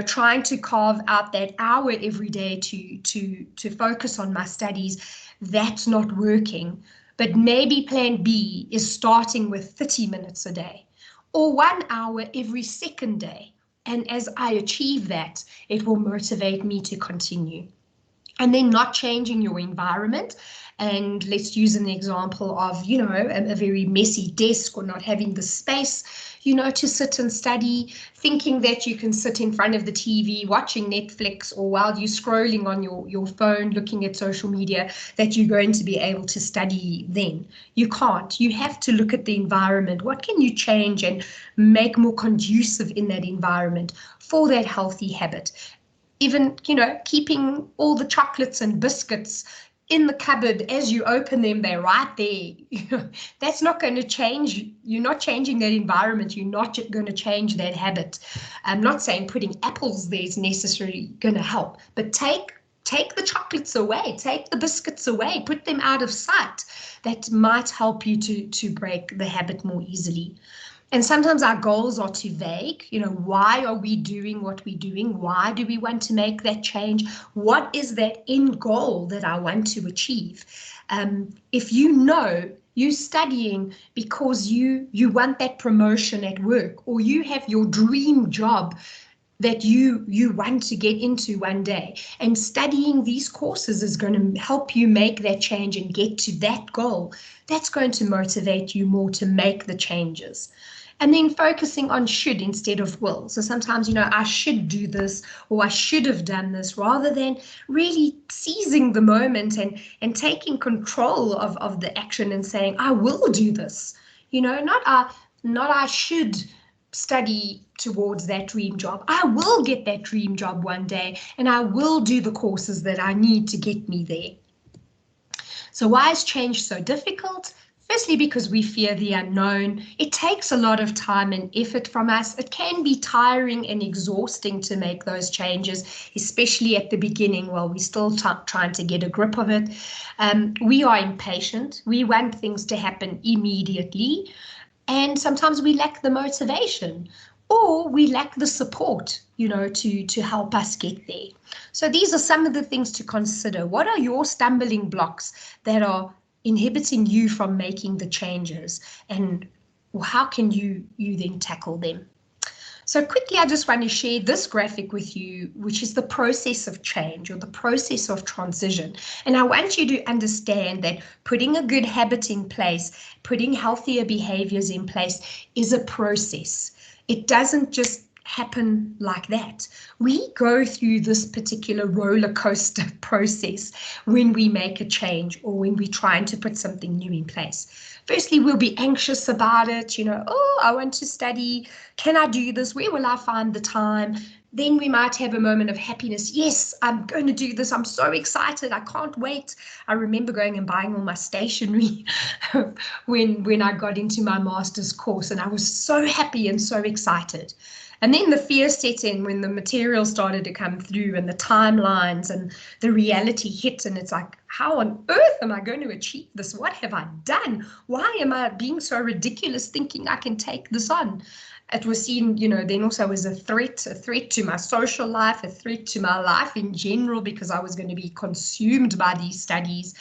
trying to carve out that hour every day to focus on my studies. That's not working. But maybe plan B is starting with 30 minutes a day or 1 hour every second day. And as I achieve that, it will motivate me to continue. And then not changing your environment. And let's use an example of, a very messy desk, or not having the space, to sit and study, thinking that you can sit in front of the TV watching Netflix, or while you're scrolling on your phone, looking at social media, that you're going to be able to study then. You can't. You have to look at the environment. What can you change and make more conducive in that environment for that healthy habit? Even, keeping all the chocolates and biscuits in the cupboard, as you open them, they're right there. That's not going to change. You're not changing that environment. You're not going to change that habit. I'm not saying putting apples there is necessarily going to help, but take the chocolates away, take the biscuits away, put them out of sight. That might help you to break the habit more easily. And sometimes our goals are too vague. Why are we doing what we're doing? Why do we want to make that change? What is that end goal that I want to achieve? If you're studying because you want that promotion at work, or you have your dream job that you want to get into one day, and studying these courses is going to help you make that change and get to that goal, that's going to motivate you more to make the changes. And then focusing on should instead of will. So sometimes, I should do this, or I should have done this, rather than really seizing the moment and taking control of the action and saying, I will do this. Not I should study towards that dream job. I will get that dream job one day, and I will do the courses that I need to get me there. So why is change so difficult? Firstly, because we fear the unknown. It takes a lot of time and effort from us. It can be tiring and exhausting to make those changes, especially at the beginning while we're still trying to get a grip of it. We are impatient. We want things to happen immediately. And sometimes we lack the motivation, or we lack the support, to help us get there. So these are some of the things to consider. What are your stumbling blocks that are inhibiting you from making the changes, and how can you then tackle them? So quickly, I just want to share this graphic with you, which is the process of change, or the process of transition. And I want you to understand that putting a good habit in place, putting healthier behaviors in place, is a process. It doesn't just happen like that. We go through this particular roller coaster process when we make a change, or when we're trying to put something new in place. Firstly, we'll be anxious about it. I want to study. Can I do this? Where will I find the time? Then we might have a moment of happiness. Yes, I'm going to do this. I'm so excited. I can't wait. I remember going and buying all my stationery when I got into my master's course, and I was so happy and so excited. And then the fear set in when the material started to come through, and the timelines and the reality hit, and it's like, how on earth am I going to achieve this? What have I done? Why am I being so ridiculous thinking I can take this on? It was seen, then also as a threat to my social life, a threat to my life in general, because I was going to be consumed by these studies.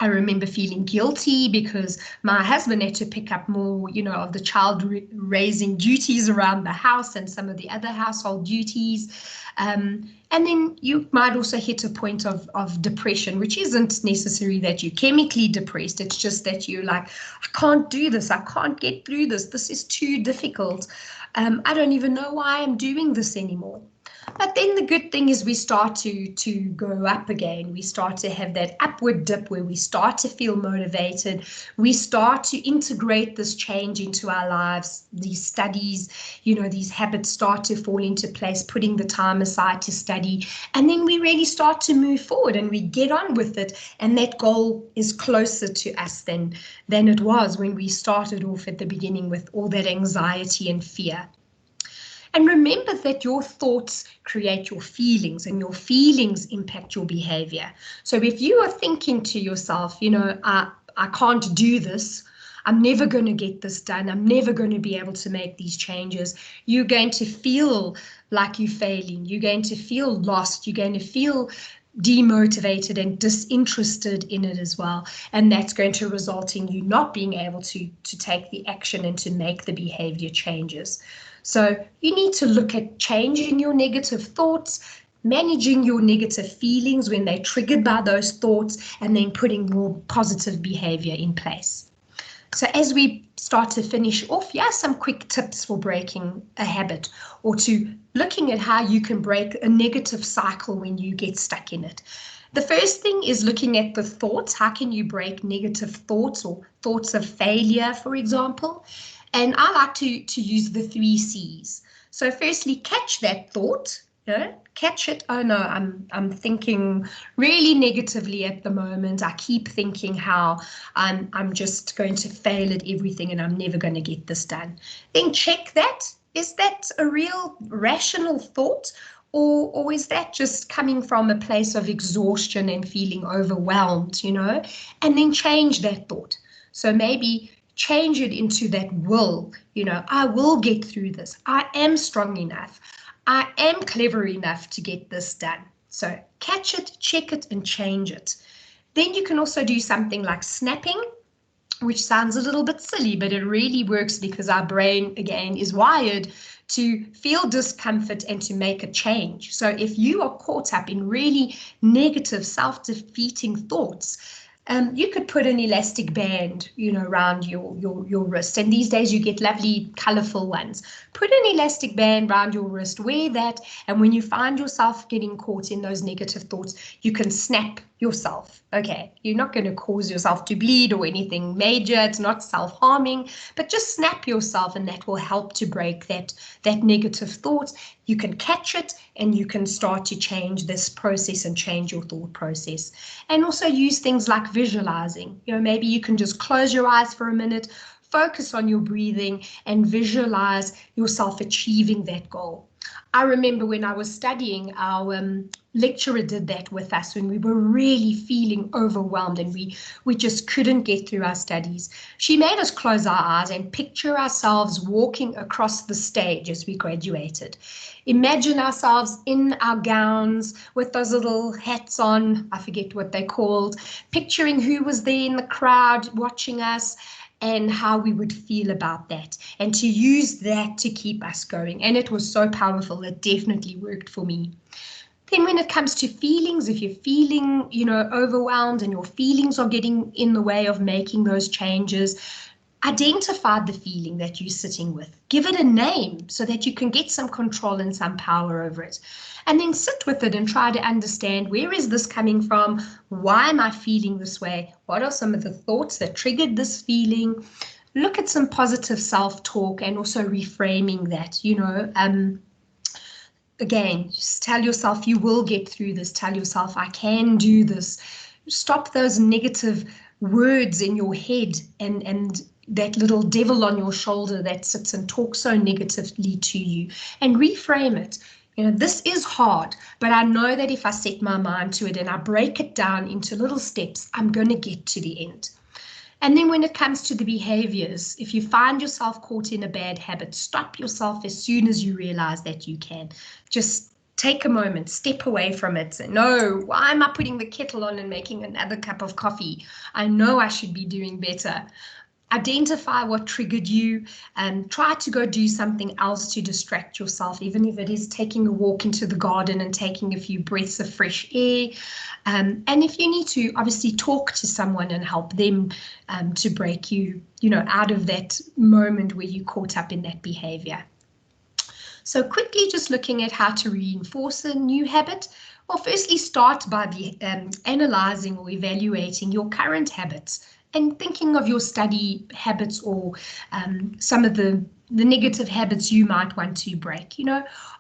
I remember feeling guilty because my husband had to pick up more, of the child raising duties around the house and some of the other household duties. And then you might also hit a point of depression, which isn't necessarily that you're chemically depressed. It's just that you're like, I can't do this. I can't get through this. This is too difficult. I don't even know why I'm doing this anymore. But then the good thing is we start to go up again. We start to have that upward dip where we start to feel motivated. We start to integrate this change into our lives. These studies, these habits start to fall into place, putting the time aside to study. And then we really start to move forward and we get on with it. And that goal is closer to us than it was when we started off at the beginning with all that anxiety and fear. And remember that your thoughts create your feelings and your feelings impact your behavior. So if you are thinking to yourself, I can't do this, I'm never going to get this done, I'm never going to be able to make these changes, you're going to feel like you're failing, you're going to feel lost, you're going to feel demotivated and disinterested in it as well. And that's going to result in you not being able to take the action and to make the behavior changes. So you need to look at changing your negative thoughts, managing your negative feelings when they're triggered by those thoughts, and then putting more positive behavior in place. So as we start to finish off, yeah, some quick tips for breaking a habit or to looking at how you can break a negative cycle when you get stuck in it. The first thing is looking at the thoughts. How can you break negative thoughts or thoughts of failure, for example? And I like to use the 3 C's. So firstly, catch that thought, catch it. Oh no, I'm thinking really negatively at the moment. I keep thinking how I'm just going to fail at everything and I'm never going to get this done. Then check that. Is that a real rational thought? Or is that just coming from a place of exhaustion and feeling overwhelmed, And then change that thought. So maybe change it into that will, I will get through this. I am strong enough. I am clever enough to get this done. So catch it, check it, and change it. Then you can also do something like snapping, which sounds a little bit silly, but it really works because our brain, again, is wired to feel discomfort and to make a change. So if you are caught up in really negative, self-defeating thoughts, you could put an elastic band, around your wrist. And these days you get lovely, colorful ones. Put an elastic band around your wrist, wear that. And when you find yourself getting caught in those negative thoughts, you can snap yourself. Okay, you're not going to cause yourself to bleed or anything major. It's not self-harming, but just snap yourself, and that will help to break that negative thought. You can catch it and you can start to change this process and change your thought process. And also use things like visualizing. Maybe you can just close your eyes for a minute, focus on your breathing and visualize yourself achieving that goal. I remember when I was studying, our lecturer did that with us when we were really feeling overwhelmed and we just couldn't get through our studies. She made us close our eyes and picture ourselves walking across the stage as we graduated. Imagine ourselves in our gowns with those little hats on, I forget what they're called, picturing who was there in the crowd watching us, and how we would feel about that, and to use that to keep us going. And it was so powerful. It definitely worked for me. Then when it comes to feelings, if you're feeling, overwhelmed and your feelings are getting in the way of making those changes, identify the feeling that you're sitting with. Give it a name so that you can get some control and some power over it. And then sit with it and try to understand, where is this coming from? Why am I feeling this way? What are some of the thoughts that triggered this feeling? Look at some positive self-talk and also reframing that, again, just tell yourself you will get through this. Tell yourself, I can do this. Stop those negative words in your head and that little devil on your shoulder that sits and talks so negatively to you, and reframe it. This is hard, but I know that if I set my mind to it and I break it down into little steps, I'm going to get to the end. And then when it comes to the behaviors, if you find yourself caught in a bad habit, stop yourself as soon as you realize that you can. Just take a moment, step away from it. Say, no, why am I putting the kettle on and making another cup of coffee? I know I should be doing better. Identify what triggered you and try to go do something else to distract yourself, even if it is taking a walk into the garden and taking a few breaths of fresh air. And if you need to, obviously talk to someone and help them to break you, out of that moment where you caught up in that behavior. So quickly just looking at how to reinforce a new habit. Well, firstly, start by analyzing or evaluating your current habits and thinking of your study habits or some of the negative habits you might want to break.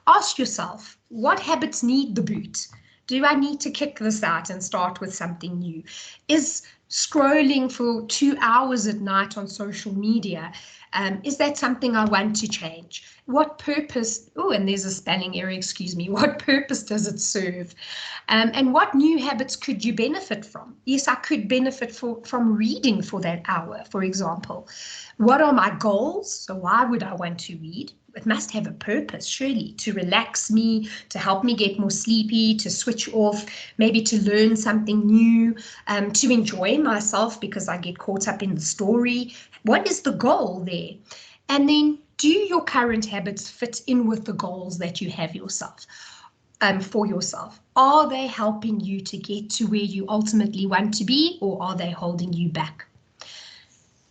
Ask yourself, what habits need the boot? Do I need to kick this out and start with something new? Is scrolling for 2 hours at night on social media, is that something I want to change? What purpose, and there's a spelling error, excuse me, what purpose does it serve? And what new habits could you benefit from? Yes, I could benefit from reading for that hour, for example. What are my goals? So why would I want to read? It must have a purpose, surely, to relax me, to help me get more sleepy, to switch off, maybe to learn something new, to enjoy myself because I get caught up in the story. What is the goal there? And then, do your current habits fit in with the goals that you have yourself, for yourself? Are they helping you to get to where you ultimately want to be, or are they holding you back?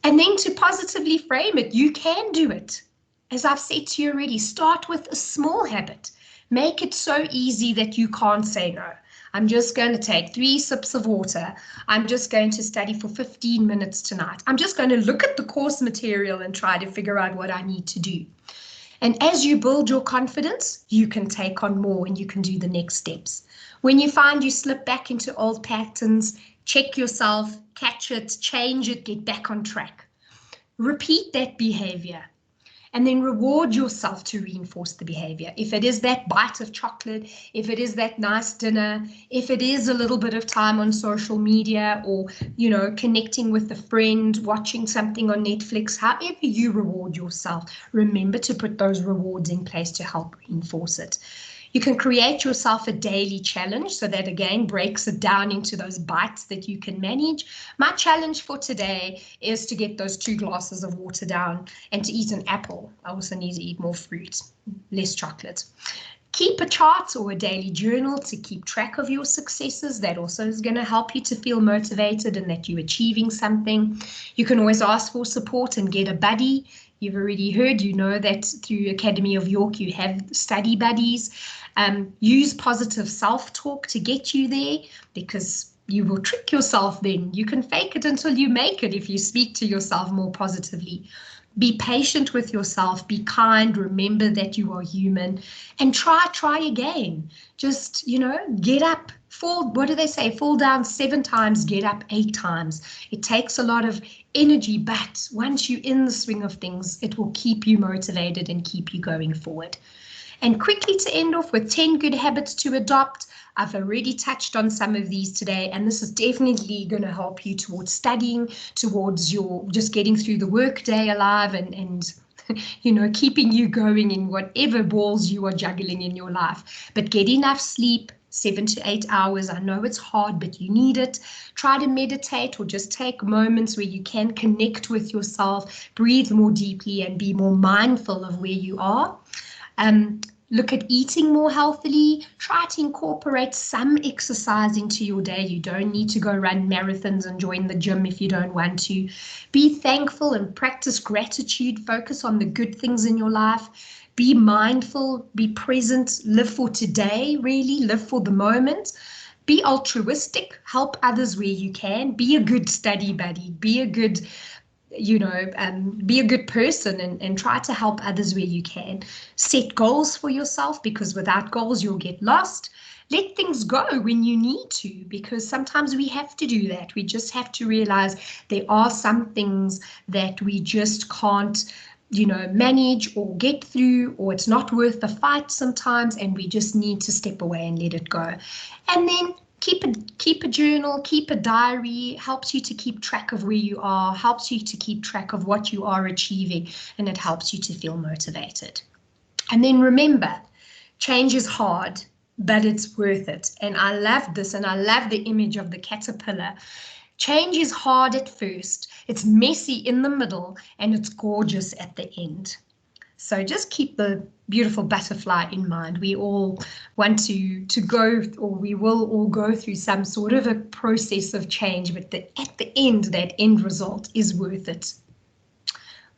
And then to positively frame it, you can do it. As I've said to you already, start with a small habit. Make it so easy that you can't say no. I'm just going to take 3 sips of water. I'm just going to study for 15 minutes tonight. I'm just going to look at the course material and try to figure out what I need to do. And as you build your confidence, you can take on more and you can do the next steps. When you find you slip back into old patterns, check yourself, catch it, change it, get back on track. Repeat that behavior. And then reward yourself to reinforce the behavior. If it is that bite of chocolate, if it is that nice dinner, if it is a little bit of time on social media or, connecting with a friend, watching something on Netflix, however you reward yourself, remember to put those rewards in place to help reinforce it. You can create yourself a daily challenge, so that again breaks it down into those bites that you can manage. My challenge for today is to get those 2 glasses of water down and to eat an apple. I also need to eat more fruit, less chocolate. Keep a chart or a daily journal to keep track of your successes. That also is going to help you to feel motivated and that you're achieving something. You can always ask for support and get a buddy. You've already heard, that through Academy of York, you have study buddies. Use positive self-talk to get you there, because you will trick yourself then. You can fake it until you make it if you speak to yourself more positively. Be patient with yourself, be kind, remember that you are human, and try again. Just, get up. What do they say? Fall down 7 times, get up 8 times. It takes a lot of energy, but once you're in the swing of things, it will keep you motivated and keep you going forward. And quickly to end off with 10 good habits to adopt. I've already touched on some of these today, and this is definitely going to help you towards studying, towards your just getting through the workday alive and keeping you going in whatever balls you are juggling in your life. But get enough sleep, 7 to 8 hours. I know it's hard, but you need it. Try to meditate or just take moments where you can connect with yourself, breathe more deeply and be more mindful of where you are. Look at eating more healthily. Try to incorporate some exercise into your day. You don't need to go run marathons and join the gym if you don't want to. Be thankful and practice gratitude. Focus on the good things in your life. Be mindful, be present, live for today, really, live for the moment. Be altruistic, help others where you can. Be a good study buddy, be a good be a good person and try to help others where you can. Set goals for yourself, because without goals you'll get lost. Let things go when you need to, because sometimes we have to do that. We just have to realize there are some things that we just can't manage or get through, or it's not worth the fight sometimes, and we just need to step away and let it go. And then keep a journal, keep a diary. Helps you to keep track of where you are, helps you to keep track of what you are achieving, and it helps you to feel motivated. And then remember, change is hard, but it's worth it. And I love this, and I love the image of the caterpillar. Change is hard at first, it's messy in the middle, and it's gorgeous at the end. So just keep the beautiful butterfly in mind. We all want to go, or we will all go through some sort of a process of change, but at the end, that end result is worth it.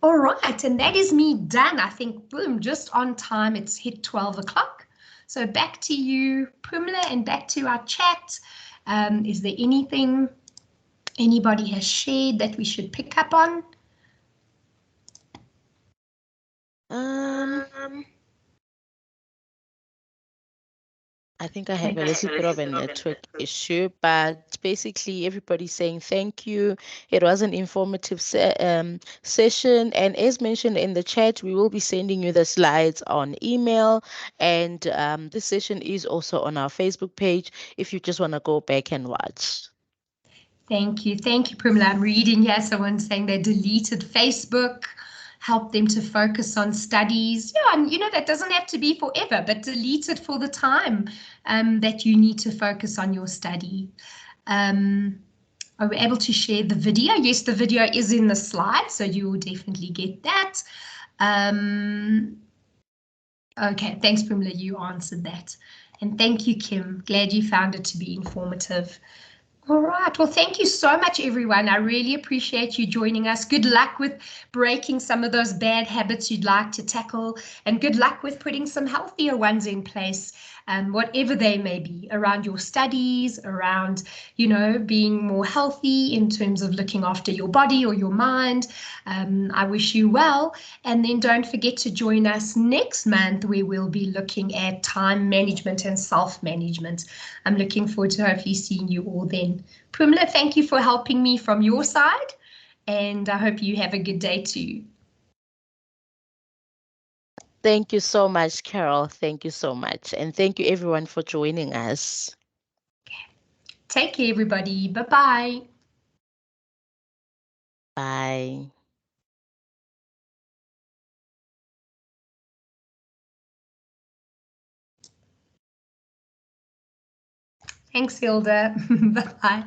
All right, and that is me done. I think, boom, just on time. It's hit 12 o'clock. So back to you, Pumla, and back to our chat. Is there anything anybody has shared that we should pick up on? I think I have a little bit of a network issue, but basically everybody's saying thank you. It was an informative session, and as mentioned in the chat, we will be sending you the slides on email, and this session is also on our Facebook page if you just want to go back and watch. Thank you, Pumla. I'm reading here someone saying they deleted Facebook. Help them to focus on studies. Yeah, and that doesn't have to be forever, but delete it for the time that you need to focus on your study. Are we able to share the video? Yes, the video is in the slide, so you will definitely get that. Okay, thanks, Pumla, you answered that. And thank you, Kim. Glad you found it to be informative. All right. Well, thank you so much, everyone. I really appreciate you joining us. Good luck with breaking some of those bad habits you'd like to tackle, and good luck with putting some healthier ones in place, whatever they may be, around your studies, around, being more healthy in terms of looking after your body or your mind. I wish you well. And then don't forget to join us next month, where we'll be looking at time management and self-management. I'm looking forward to hopefully seeing you all then. Pumla, thank you for helping me from your side, and I hope you have a good day too. Thank you so much, Carol. Thank you so much. And thank you everyone for joining us. Take care, everybody. Bye-bye. Bye. Thanks, Hilda. Bye-bye.